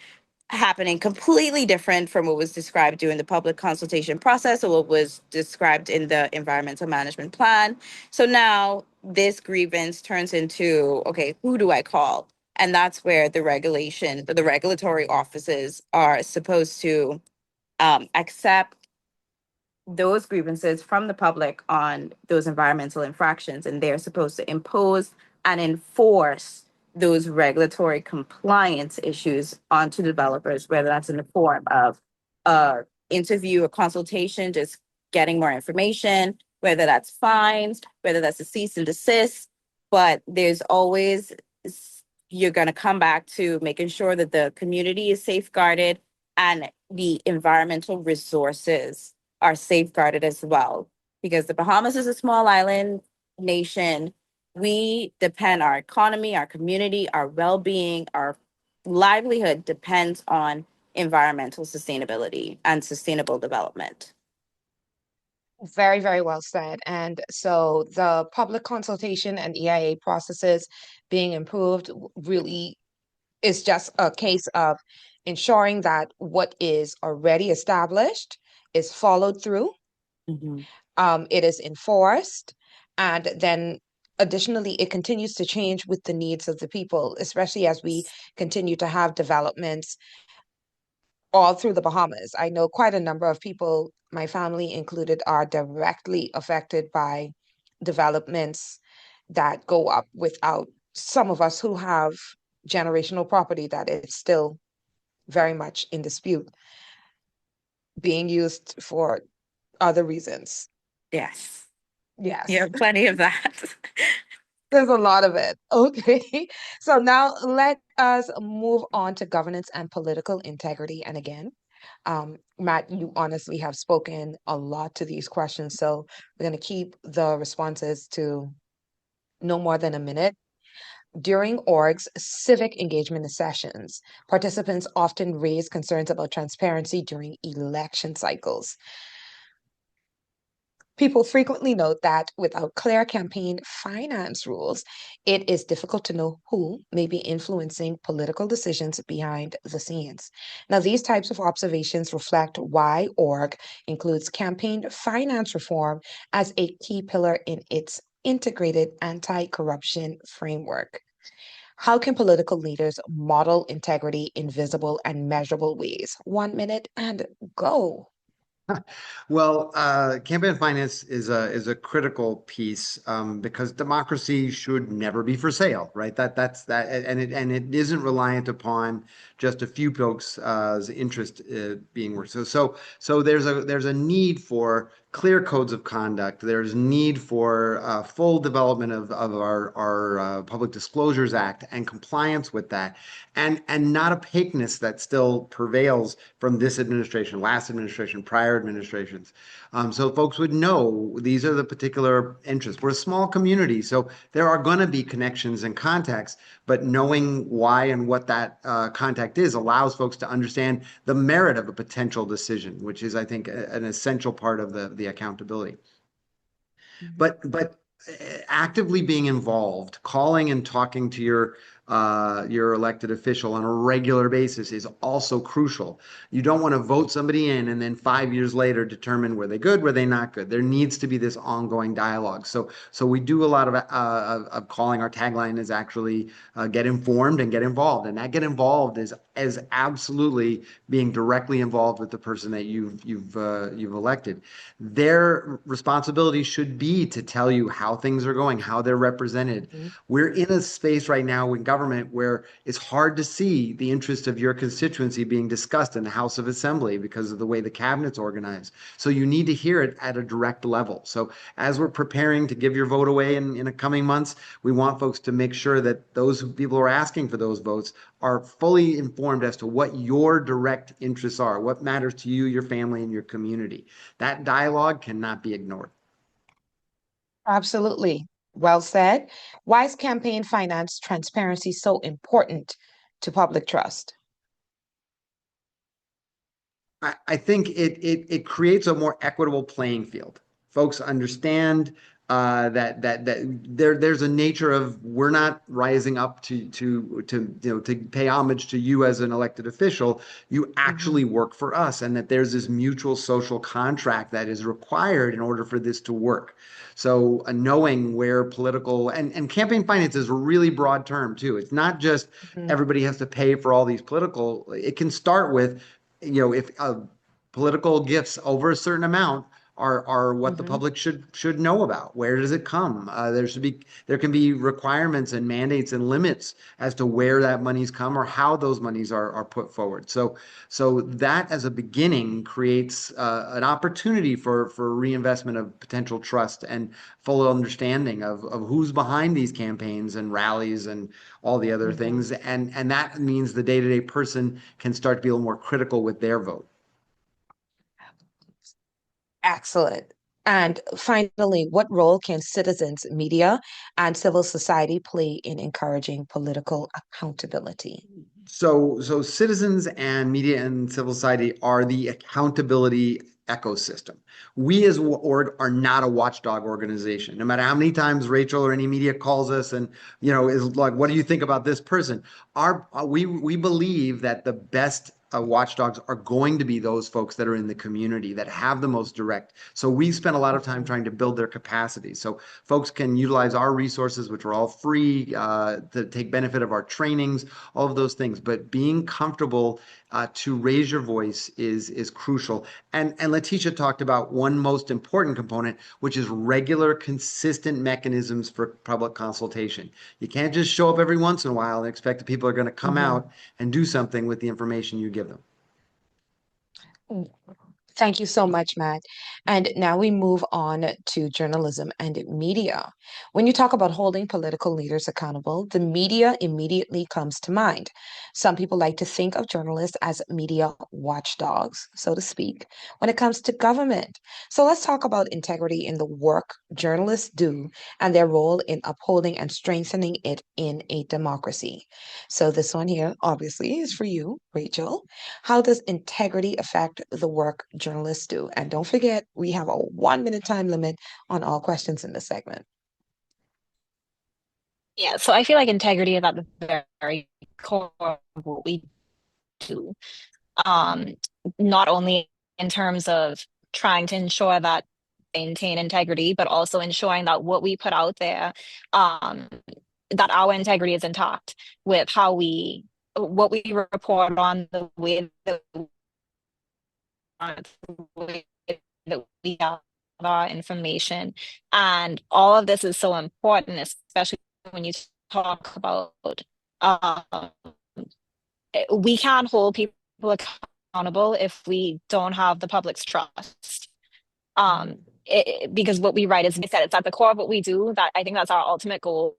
happening completely different from what was described during the public consultation process or what was described in the environmental management plan. So now this grievance turns into, okay, who do I call? And that's where the regulatory offices are supposed to accept those grievances from the public on those environmental infractions, and they're supposed to impose and enforce those regulatory compliance issues onto developers, whether that's in the form of a interview, a consultation, just getting more information, whether that's fines, whether that's a cease and desist. But there's always, you're going to come back to making sure that the community is safeguarded and the environmental resources are safeguarded as well. Because the Bahamas is a small island nation. We depend, our economy, our community, our well-being, our livelihood depends on environmental sustainability and sustainable development. Very, very well said. And so the public consultation and EIA processes being improved really is just a case of ensuring that what is already established is followed through, it is enforced, and then additionally, it continues to change with the needs of the people, especially as we continue to have developments all through the Bahamas. I know quite a number of people, my family included, are directly affected by developments that go up without some of us who have generational property that is still very much in dispute, being used for other reasons. Yes. Yes. Yeah, plenty of that. There's a lot of it. Okay. So now let us move on to governance and political integrity. And again, Matt, you honestly have spoken a lot to these questions. So we're going to keep the responses to no more than a minute. During org's civic engagement sessions, participants often raise concerns about transparency during election cycles. People frequently note that without clear campaign finance rules, it is difficult to know who may be influencing political decisions behind the scenes. Now, these types of observations reflect why org includes campaign finance reform as a key pillar in its integrated anti-corruption framework. How can political leaders model integrity in visible and measurable ways? 1 minute and go. Well, campaign finance is a critical piece because democracy should never be for sale, right? That's that, and it isn't reliant upon just a few folks' interest being worked. So there's a need for clear codes of conduct. There's need for full development of our Public Disclosures Act and compliance with that, and not opaqueness that still prevails from this administration, last administration, prior administrations. So folks would know these are the particular interests. We're a small community, so there are going to be connections and contacts, but knowing why and what that contact is allows folks to understand the merit of a potential decision, which is, I think, an essential part of the accountability. But actively being involved, calling and talking to your elected official on a regular basis is also crucial. You don't want to vote somebody in and then 5 years later determine were they good, were they not good. There needs to be this ongoing dialogue. So we do a lot of calling. Our tagline is actually get informed and get involved, and that get involved is absolutely being directly involved with the person that you've elected. Their responsibility should be to tell you how things are going, how they're represented. We're in a space right now in government where it's hard to see the interest of your constituency being discussed in the House of Assembly because of the way the cabinet's organized. So you need to hear it at a direct level. So as we're preparing to give your vote away in the coming months, we want folks to make sure that those people who are asking for those votes are fully informed as to what your direct interests are, what matters to you, your family, and your community. That dialogue cannot be ignored. Absolutely. Well said. Why is campaign finance transparency so important to public trust? I think it creates a more equitable playing field. Folks understand that there's a nature of we're not rising up to pay homage to you as an elected official. You actually work for us, and that there's this mutual social contract that is required in order for this to work. So knowing where political and campaign finance is a really broad term too. It's not just everybody has to pay for all these political. It can start with if political gifts over a certain amount are what the public should know about. Where does it come? There can be requirements and mandates and limits as to where that money's come or how those monies are put forward. So that as a beginning creates an opportunity for reinvestment of potential trust and full understanding of who's behind these campaigns and rallies and all the other things. And that means the day-to-day person can start to be a little more critical with their vote. Excellent. And finally, what role can citizens, media, and civil society play in encouraging political accountability? So citizens and media and civil society are the accountability ecosystem. We as org are not a watchdog organization. No matter how many times Rachel or any media calls us and is like, what do you think about this person? We believe that the best watchdogs are going to be those folks that are in the community that have the most direct. So we spend a lot of time trying to build their capacity. So folks can utilize our resources, which are all free, to take benefit of our trainings, all of those things. But being comfortable to raise your voice is crucial. And Latesha talked about one most important component, which is regular, consistent mechanisms for public consultation. You can't just show up every once in a while and expect that people are going to come out and do something with the information you give them. Thank you so much, Matt. And now we move on to journalism and media. When you talk about holding political leaders accountable, the media immediately comes to mind. Some people like to think of journalists as media watchdogs, so to speak, when it comes to government. So let's talk about integrity in the work journalists do and their role in upholding and strengthening it in a democracy. So this one here, obviously, is for you, Rachel. How does integrity affect the work journalists journalists do. And don't forget, we have a 1 minute time limit on all questions in this segment. Yeah, so I feel like integrity is at the very core of what we do. Um, Not only in terms of trying to ensure that maintain integrity, but also ensuring that what we put out there, that our integrity is intact with what we report on, the way that we have our information. And all of this is so important, especially when you talk about um, we can't hold people accountable if we don't have the public's trust. Because what we write, as I said, it's at the core of what we do. That I think that's our ultimate goal.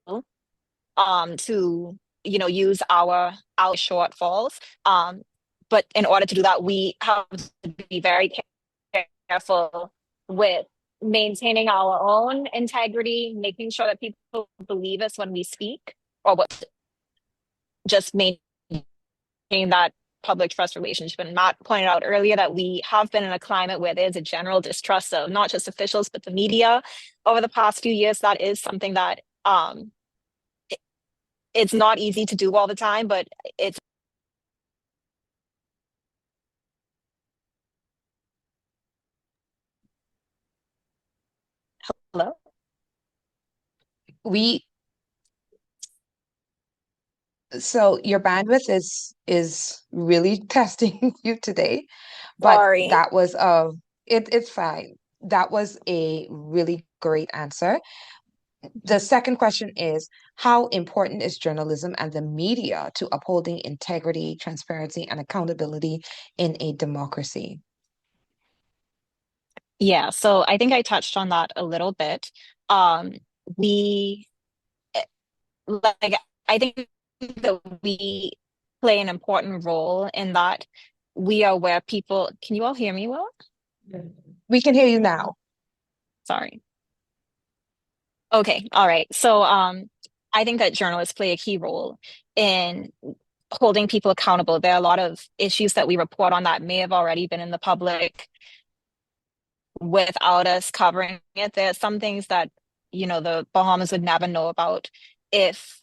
To use our shortfalls. But in order to do that, we have to be very careful with maintaining our own integrity, making sure that people believe us when we speak, or what just maintain that public trust relationship. And Matt pointed out earlier that we have been in a climate where there's a general distrust of not just officials, but the media over the past few years. That is something that it's not easy to do all the time, but it's hello. So your bandwidth is really testing you today, but Sorry. that was it's fine. That was a really great answer. The second question is, how important is journalism and the media to upholding integrity, transparency, and accountability in a democracy? Yeah, so I think I touched on that a little bit. We like I think that we play an important role in that we are where people. Can you all hear me well? We can hear you now. Sorry. Okay, all right. So I think that journalists play a key role in holding people accountable. There are a lot of issues that we report on that may have already been in the public without us covering it. There are some things that, the Bahamas would never know about if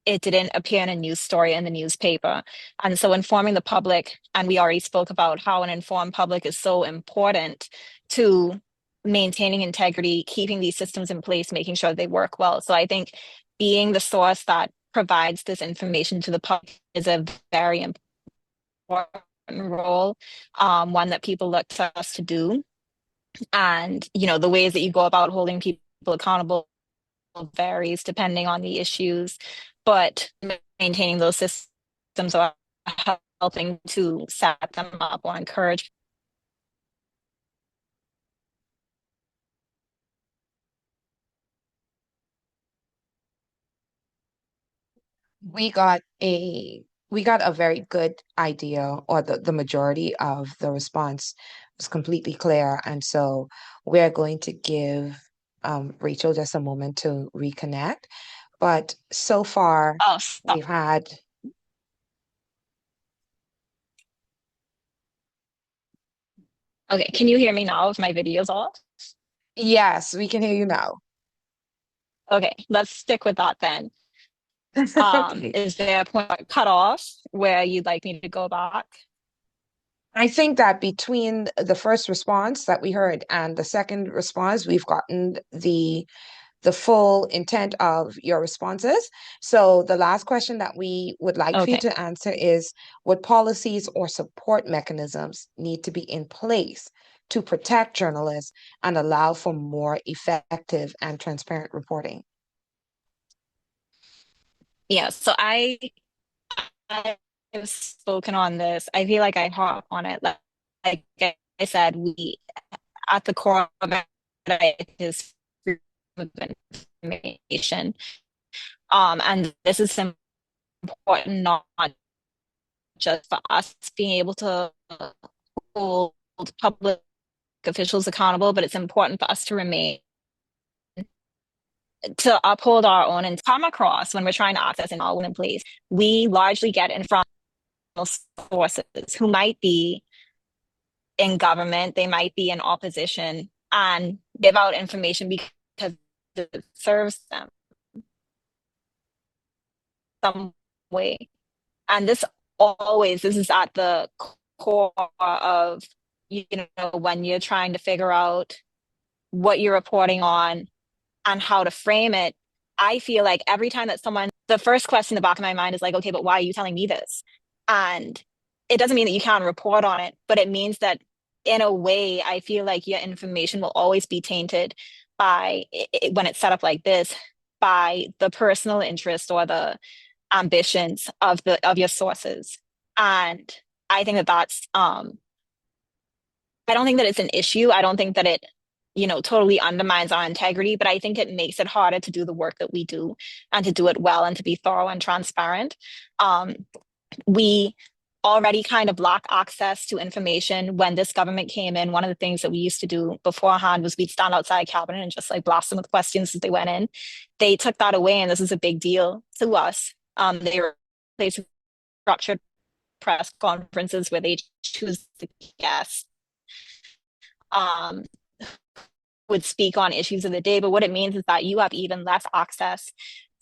it didn't appear in a news story in the newspaper. And so informing the public, and we already spoke about how an informed public is so important to maintaining integrity, keeping these systems in place, making sure they work well. So I think being the source that provides this information to the public is a very important role, one that people look to us to do. And, the ways that you go about holding people accountable varies depending on the issues, but maintaining those systems are helping to set them up or encourage. We got a very good idea, or the majority of the response was completely clear. And so we're going to give Rachel just a moment to reconnect. But so far, Oh, stop. we've had. Okay, can you hear me now if my video's off? Yes, we can hear you now. Okay, let's stick with that then. Okay. Is there a point cut off where you'd like me to go back? I think that between the first response that we heard and the second response, we've gotten the full intent of your responses. So the last question that we would like for you Okay. to answer is, would policies or support mechanisms need to be in place to protect journalists and allow for more effective and transparent reporting? Yeah, so I've spoken on this. I feel like I hop on it. Like I said, we at the core of it is freedom of information. And this is important not just for us being able to hold public officials accountable, but it's important for us to remain to uphold our own and come across when we're trying to access all in place. We largely get in front of sources who might be in government, they might be in opposition and give out information because it serves them some way. And this is at the core of, when you're trying to figure out what you're reporting on and how to frame it. I feel like every time that the first question in the back of my mind is like, okay, but why are you telling me this? And it doesn't mean that you can't report on it, but it means that in a way, I feel like your information will always be tainted by, when it's set up like this, by the personal interest or the ambitions of your sources. And I think that that's I don't think that it's an issue. I don't think that it, totally undermines our integrity, but I think it makes it harder to do the work that we do and to do it well and to be thorough and transparent. We already kind of lack access to information. When this government came in, one of the things that we used to do beforehand was we'd stand outside cabinet and just like blast them with questions as they went in. They took that away, and this is a big deal to us. They structured press conferences where they choose the guests, would speak on issues of the day. But what it means is that you have even less access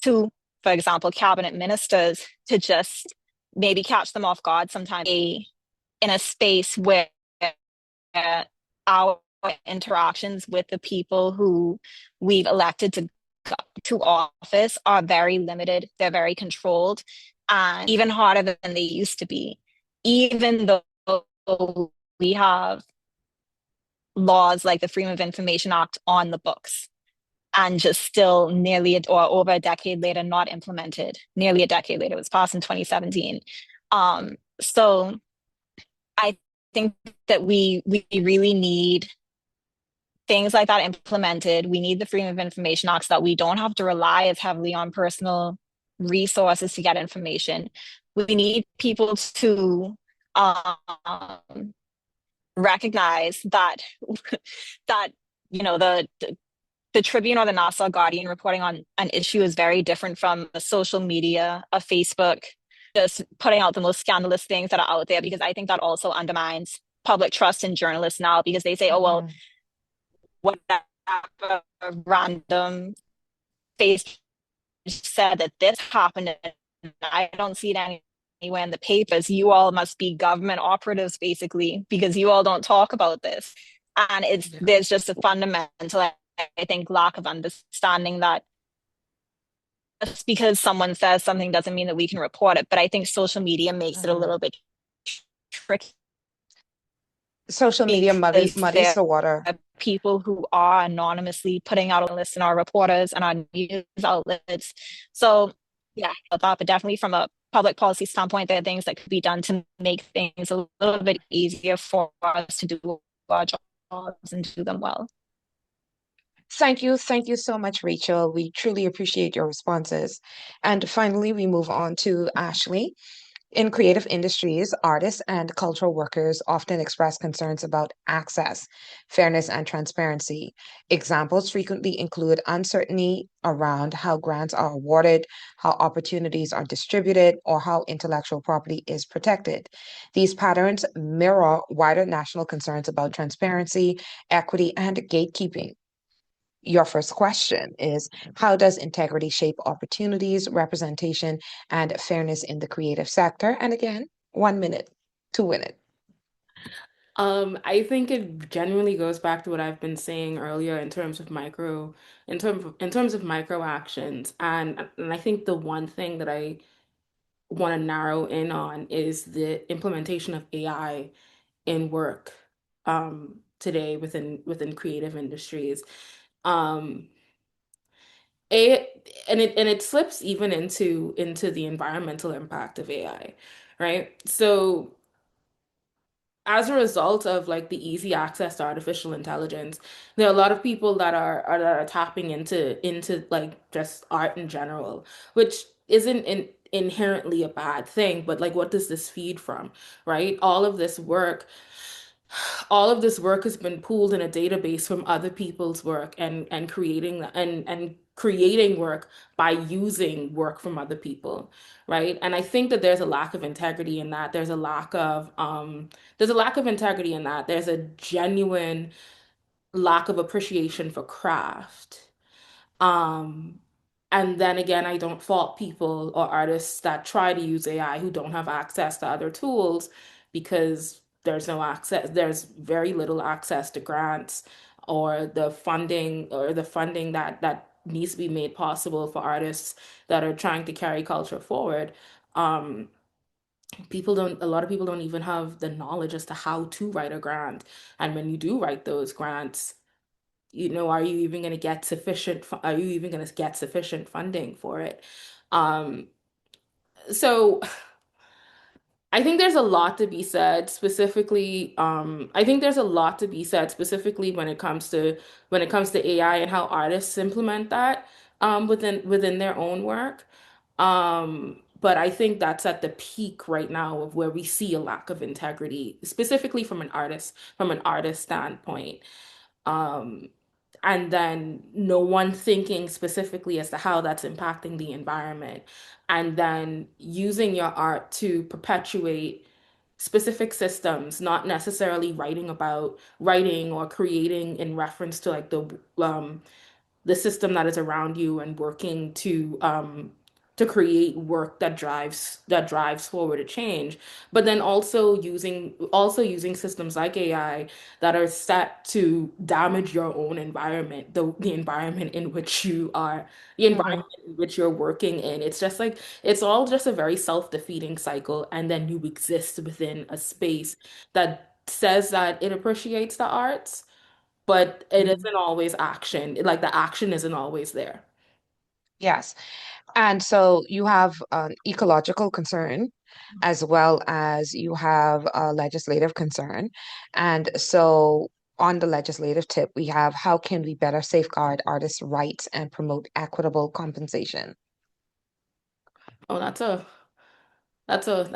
to, for example, cabinet ministers, to just maybe catch them off guard sometimes in a space where our interactions with the people who we've elected to office are very limited. They're very controlled, and even harder than they used to be, even though we have laws like the Freedom of Information Act on the books, and just still or over a decade later, not implemented. Nearly a decade later, it was passed in 2017. So I think that we really need things like that implemented. We need the Freedom of Information Act so that we don't have to rely as heavily on personal resources to get information. We need people to recognize that the Tribune or the Nassau Guardian reporting on an issue is very different from a social media, a Facebook, just putting out the most scandalous things that are out there, because I think that also undermines public trust in journalists now, because they say, oh, well, whatever random Facebook said that this happened and I don't see it anywhere in the papers. You all must be government operatives, basically, because you all don't talk about this. And there's just a fundamental, I think, lack of understanding that just because someone says something doesn't mean that we can report it. But I think social media makes it a little bit tricky. Social media muddies the water. People who are anonymously putting out a list in our reporters and our news outlets. So yeah, but definitely from a public policy standpoint, there are things that could be done to make things a little bit easier for us to do our jobs and do them well. Thank you. Thank you so much, Rachel. We truly appreciate your responses. And finally, we move on to Ashleigh. In creative industries, artists and cultural workers often express concerns about access, fairness, and transparency. Examples frequently include uncertainty around how grants are awarded, how opportunities are distributed, or how intellectual property is protected. These patterns mirror wider national concerns about transparency, equity, and gatekeeping. Your first question is, how does integrity shape opportunities, representation, and fairness in the creative sector? And again, 1 minute to win it. I think it genuinely goes back to what I've been saying earlier in terms of micro actions. And I think the one thing that I want to narrow in on is the implementation of AI in work today within creative industries. Um, it slips even into the environmental impact of AI, right? So as a result of like the easy access to artificial intelligence, there are a lot of people that are tapping into like just art in general, which isn't inherently a bad thing, but like what does this feed from, right? All of this work has been pooled in a database from other people's work and creating work by using work from other people, right? And I think that there's a lack of integrity in that. There's a lack of integrity in that. There's a genuine lack of appreciation for craft. Um, and then again, I don't fault people or artists that try to use AI who don't have access to other tools because there's very little access to grants or the funding that needs to be made possible for artists that are trying to carry culture forward. Um, a lot of people don't even have the knowledge as to how to write a grant. And when you do write those grants, are you even going to get are you even going to get sufficient funding for it? Um, so I think there's a lot to be said specifically. I think there's a lot to be said specifically when it comes to AI and how artists implement that within their own work. But I think that's at the peak right now of where we see a lack of integrity, specifically from an artist standpoint. Um, and then no one thinking specifically as to how that's impacting the environment, and then using your art to perpetuate specific systems, not necessarily writing or creating in reference to like the system that is around you and working to create work that drives forward a change, but then also using systems like AI that are set to damage your own environment, the environment in which the Hmm. environment in which you're working in. It's just like it's all just a very self-defeating cycle, and then you exist within a space that says that it appreciates the arts, but it isn't always action. Like the action isn't always there. Yes. And so you have an ecological concern as well as you have a legislative concern. And so on the legislative tip, we have how can we better safeguard artists' rights and promote equitable compensation? Oh, that's a that's a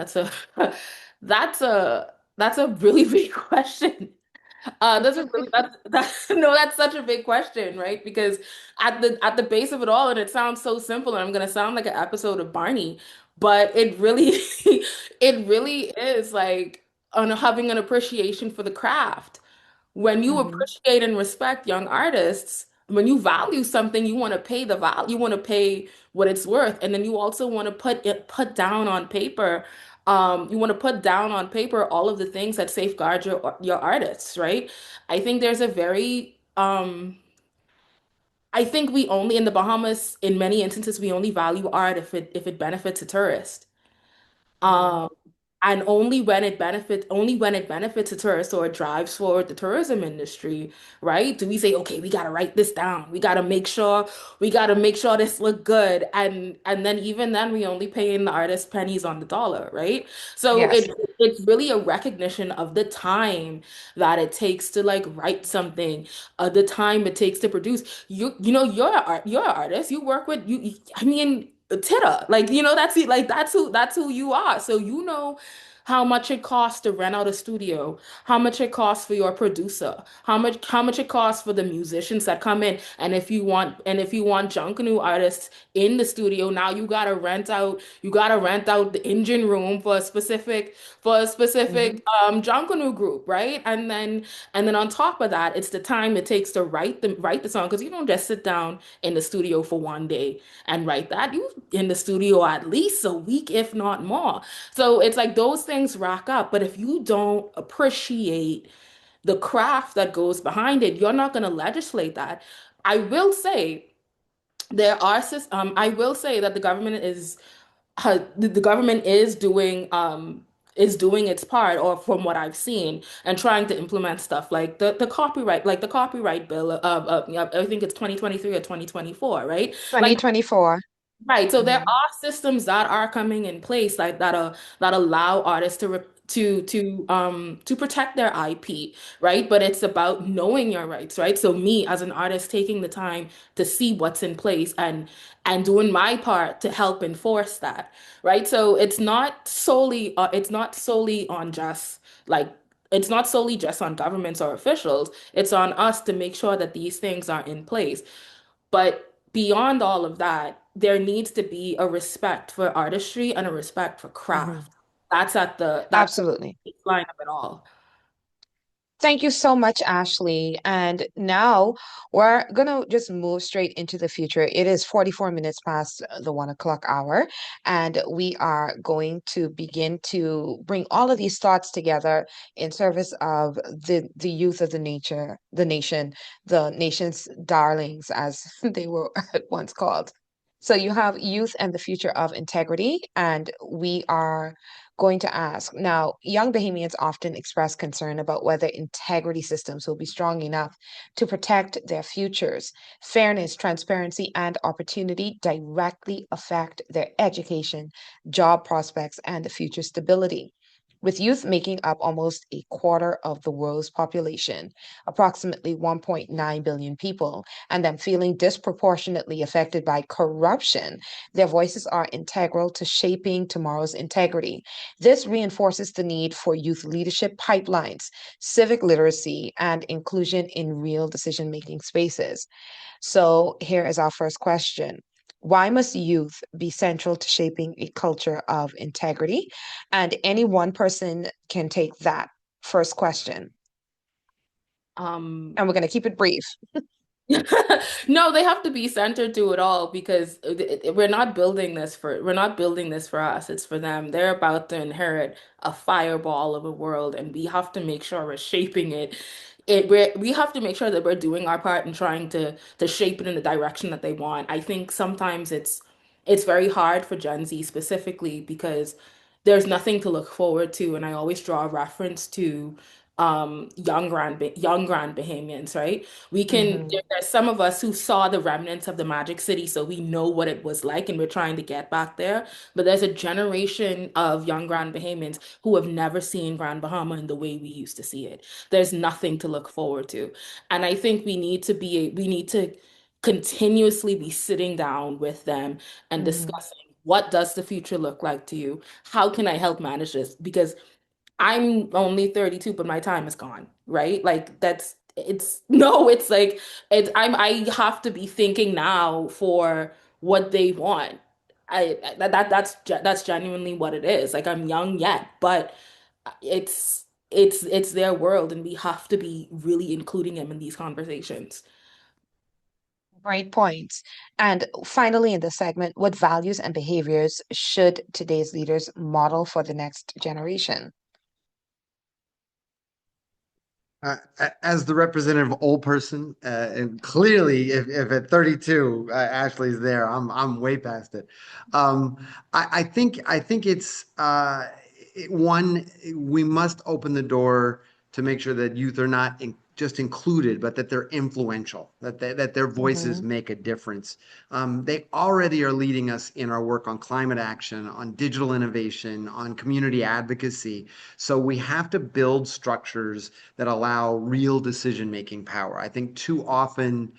that's a really big question. That's no, that's such a big question, right? Because at the base of it all, and it sounds so simple, and I'm gonna sound like an episode of Barney, but it really it really is like on having an appreciation for the craft. When you Hmm. appreciate and respect young artists, when you value something, you want to pay the value, you want to pay what it's worth, and then you also want to put down on paper. You want to put down on paper all of the things that safeguard your artists, right? I think there's a very I think we only in the Bahamas, in many instances, we only value art if it benefits a tourist. Hmm. Um, and only when it benefits a tourist or it drives forward the tourism industry, right? Do we say, okay, we gotta write this down. We gotta make sure this look good. And then even then we only paying the artist pennies on the dollar, right? So Yes. it's really a recognition of the time that it takes to like write something, the time it takes to produce. You're an artist. You work with I mean Titta, like that's who you are. So you know how much it costs to rent out a studio, how much it costs for your producer, how much it costs for the musicians that come in. And if you want Junkanoo artists in the studio, now you gotta rent out the engine room for a Hmm. specific Junkanoo group, right? And then on top of that, it's the time it takes to write the song because you don't just sit down in the studio for one day and write that. You in the studio at least a week, if not more. So it's like those things rack up. But if you don't appreciate the craft that goes behind it, you're not going to legislate that. I will say I will say that the government is doing its part, or from what I've seen, and trying to implement stuff like the copyright bill of I think it's 2023 or 2024, right? Like 2024. right. So there Hmm. are systems that are coming in place like that allow artists to protect their IP, right? But it's about knowing your rights, right? So me as an artist taking the time to see what's in place and doing my part to help enforce that, right? So it's not solely on just like it's not solely just on governments or officials. It's on us to make sure that these things are in place. But beyond all of that, there needs to be a respect for artistry and a respect for Mhm. craft. That's the Absolutely. baseline of it all. Thank you so much, Ashleigh. And now we're gonna just move straight into the future. It is 44 minutes past the 1 o'clock hour, and we are going to begin to bring all of these thoughts together in service of the youth of the nation, the nation's darlings, as they were at once called. So you have youth and the future of integrity, and we are going to ask. Now, young Bahamians often express concern about whether integrity systems will be strong enough to protect their futures. Fairness, transparency, and opportunity directly affect their education, job prospects, and future stability. With youth making up almost a quarter of the world's population, approximately 1.9 billion people, and them feeling disproportionately affected by corruption, their voices are integral to shaping tomorrow's integrity. This reinforces the need for youth leadership pipelines, civic literacy, and inclusion in real decision making spaces. So, here is our first question. Why must youth be central to shaping a culture of integrity? And any one person can take that first question. Um, And we're going to keep it brief. No, they have to be centered to it all because we're not building this for us. It's for them. They're about to inherit a fireball of a world, and we have to make sure we're shaping it. We have to make sure that we're doing our part and trying to shape it in the direction that they want. I think sometimes it's very hard for Gen Z specifically because there's nothing to look forward to, and I always draw a reference to young grand Bahamians, right? Mhm. There's some of us who saw the remnants of the Magic City, so we know what it was like and we're trying to get back there. But there's a generation of young Grand Bahamians who have never seen Grand Bahama in the way we used to see it. There's nothing to look forward to. And I think we need to continuously be sitting down with them and Mhm. discussing what does the future look like to you? How can I help manage this? Because I'm only 32, but my time is gone, right? Like it's no, it's like I have to be thinking now for what they want. That's genuinely what it is. Like I'm young yet, but it's their world and we have to be really including them in these conversations. Great points. And finally, in this segment, what values and behaviors should today's leaders model for the next generation? As the representative old person, and clearly, if at 32, Ashley's there, I'm way past it. I think it's one, we must open the door to make sure that youth are not just included, but that they're influential, that their voices Mhm. make a difference. They already are leading us in our work on climate action, on digital innovation, on community advocacy. So we have to build structures that allow real decision-making power. I think too often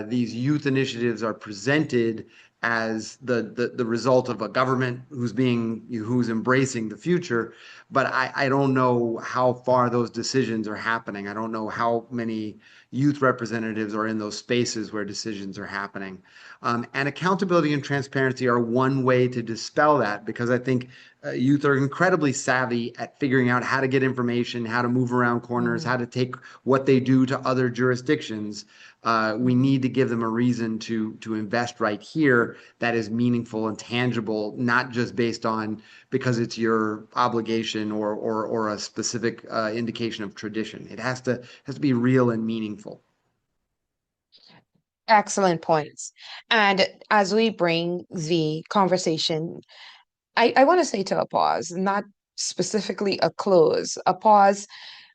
these youth initiatives are presented as the result of a government who's embracing the future, but I don't know how far those decisions are happening. I don't know how many youth representatives are in those spaces where decisions are happening. And accountability and transparency are one way to dispel that because I think youth are incredibly savvy at figuring out how to get information, how to move around corners, how Mhm. to take what they do to other jurisdictions. We need to give them a reason to invest right here that is meaningful and tangible, not just based on because it's your obligation or a specific indication of tradition. It has to be real and meaningful. Excellent points. And as we bring the conversation, I want to say to a pause, not specifically a close, a pause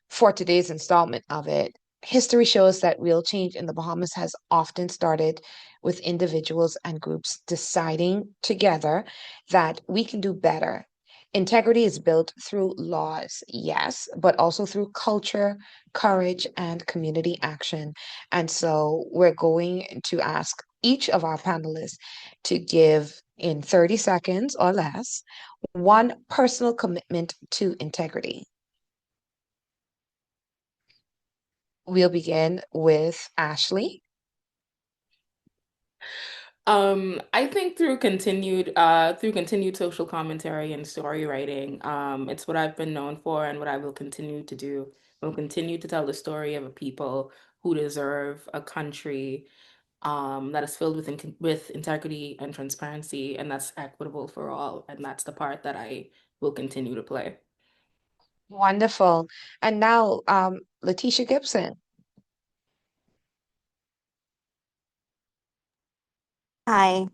for today's installment of it. History shows that real change in the Bahamas has often started with individuals and groups deciding together that we can do better. Integrity is built through laws, yes, but also through culture, courage, and community action. And so we're going to ask each of our panelists to give in 30 seconds or less one personal commitment to integrity. We'll begin with Ashleigh. I think through continued social commentary and story writing, it's what I've been known for and what I will continue to do. I will continue to tell the story of a people who deserve a country that is filled with integrity and transparency, and that's equitable for all. And that's the part that I will continue to play. Wonderful. And now, Latesha Gibson. Hi.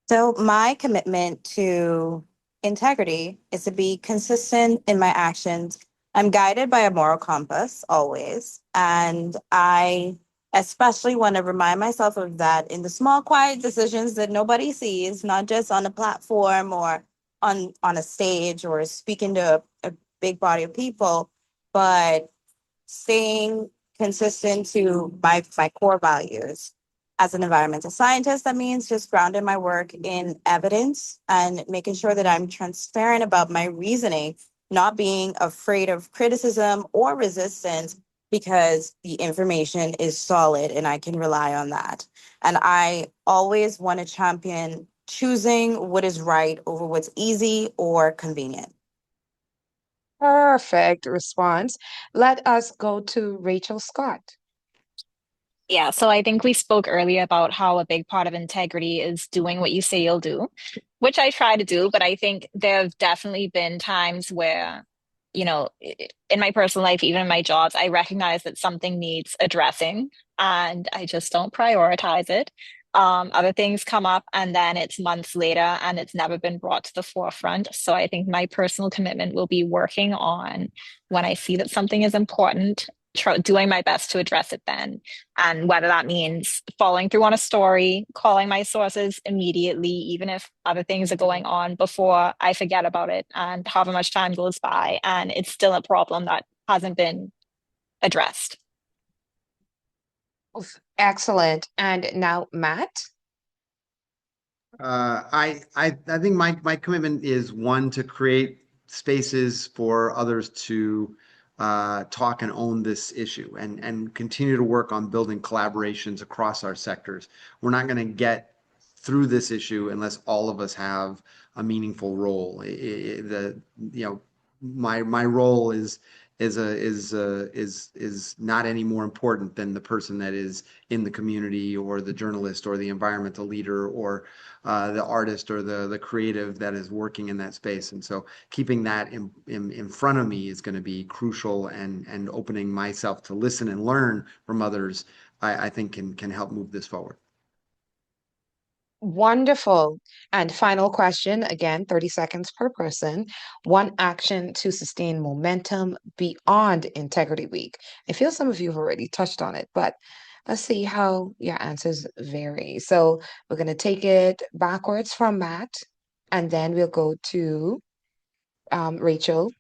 So my commitment to integrity is to be consistent in my actions. I'm guided by a moral compass always, and I especially want to remind myself of that in the small, quiet decisions that nobody sees, not just on a platform or on a stage or speaking to a big body of people, but staying consistent to my core values. As an environmental scientist, that means just grounding my work in evidence and making sure that I'm transparent about my reasoning, not being afraid of criticism or resistance because the information is solid and I can rely on that. And I always want to champion choosing what is right over what's easy or convenient. Perfect response. Let us go to Rachel Scott. Yeah, so I think we spoke earlier about how a big part of integrity is doing what you say you'll do, which I try to do, but I think there have definitely been times where, in my personal life, even in my jobs, I recognize that something needs addressing and I just don't prioritize it. Other things come up and then it's months later and it's never been brought to the forefront. So I think my personal commitment will be working on when I see that something is important, doing my best to address it then, and whether that means following through on a story, calling my sources immediately, even if other things are going on before I forget about it, and however much time goes by, and it's still a problem that hasn't been addressed. Excellent. And now, Matt. I think my commitment is one to create spaces for others to talk and own this issue and continue to work on building collaborations across our sectors. We're not going to get through this issue unless all of us have a meaningful role. My role is not any more important than the person that is in the community or the journalist or the environmental leader or the artist or the creative that is working in that space. And so keeping that in front of me is going to be crucial, and opening myself to listen and learn from others, I think can help move this forward. Wonderful. And final question, again, 30 seconds per person. One action to sustain momentum beyond Integrity Week. I feel some of you have already touched on it, but let's see how your answers vary. So we're going to take it backwards from Matt, and then we'll go to Rachel.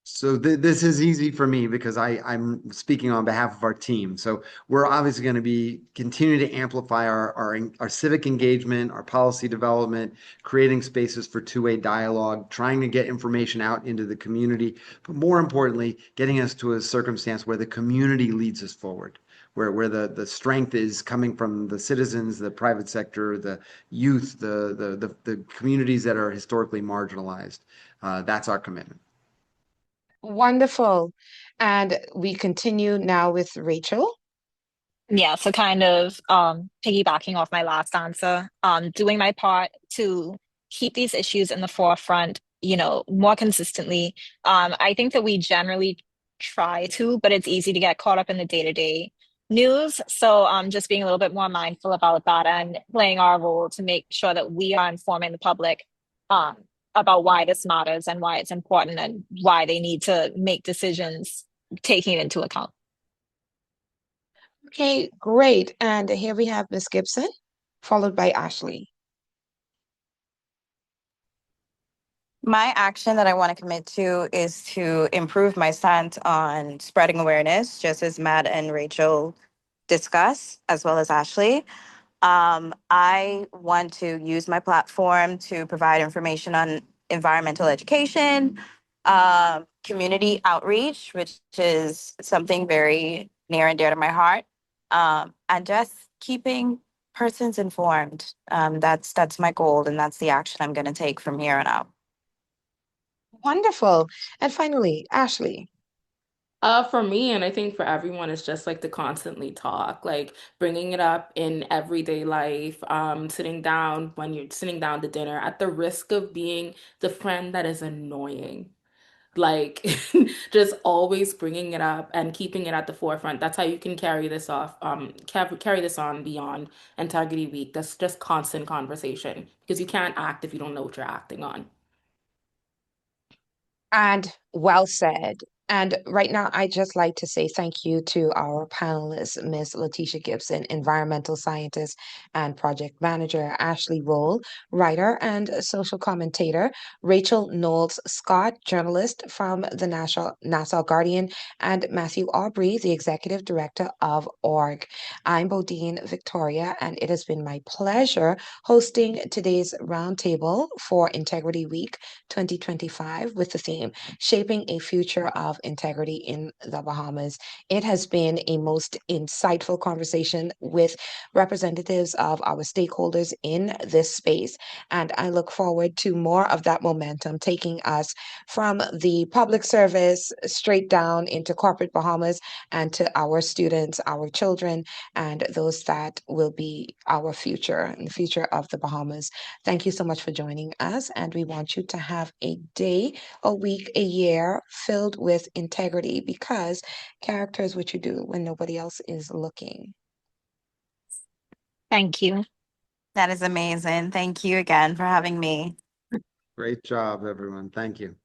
So this is easy for me because I'm speaking on behalf of our team. So we're obviously going to be continuing to amplify our civic engagement, our policy development, creating spaces for two-way dialogue, trying to get information out into the community, but more importantly, getting us to a circumstance where the community leads us forward, where the strength is coming from the citizens, the private sector, the youth, the communities that are historically marginalized. That's our commitment. Wonderful. And we continue now with Rachel. Yeah, so kind of piggybacking off my last answer, doing my part to keep these issues in the forefront, more consistently. I think that we generally try to, but it's easy to get caught up in the day-to-day news. So just being a little bit more mindful about that and playing our role to make sure that we are informing the public um, about why this matters and why it's important and why they need to make decisions taking it into account. Okay, great. And here we have Miss Gibson, followed by Ashleigh. My action that I want to commit to is to improve my stance on spreading awareness, just as Matt and Rachel discuss, as well as Ashleigh. I want to use my platform to provide information on environmental education, community outreach, which is something very near and dear to my heart, and just keeping person's informed. That's my goal, and that's the action I'm going to take from here on out. Wonderful. And finally, Ashleigh. For me, and I think for everyone, it's just like to constantly talk, like bringing it up in everyday life, sitting down when you're sitting down to dinner at the risk of being the friend that is annoying. Like, just always bringing it up and keeping it at the forefront. That's how you can carry this off, carry this on beyond Integrity Week. That's just constant conversation because you can't act if you don't know what you're acting on. And well said. And right now, I'd just like to say thank you to our panelists, Miss Latesha Gibson, environmental scientist and project manager, Ashleigh, writer and social commentator, Rachel Knowles Scott, journalist from the Nassau Guardian, and Matthew Aubry, the executive director of org. I'm BodineVictoria, and it has been my pleasure hosting today's roundtable for Integrity Week 2025 with the theme Shaping a Future of Integrity in the Bahamas. It has been a most insightful conversation with representatives of our stakeholders in this space. And I look forward to more of that momentum taking us from the public service straight down into corporate Bahamas and to our students, our children, and those that will be our future and the future of the Bahamas. Thank you so much for joining us. And we want you to have a day, a week, a year filled with integrity because character is what you do when nobody else is looking. Thank you. That is amazing. Thank you again for having me. Great job, everyone. Thank you.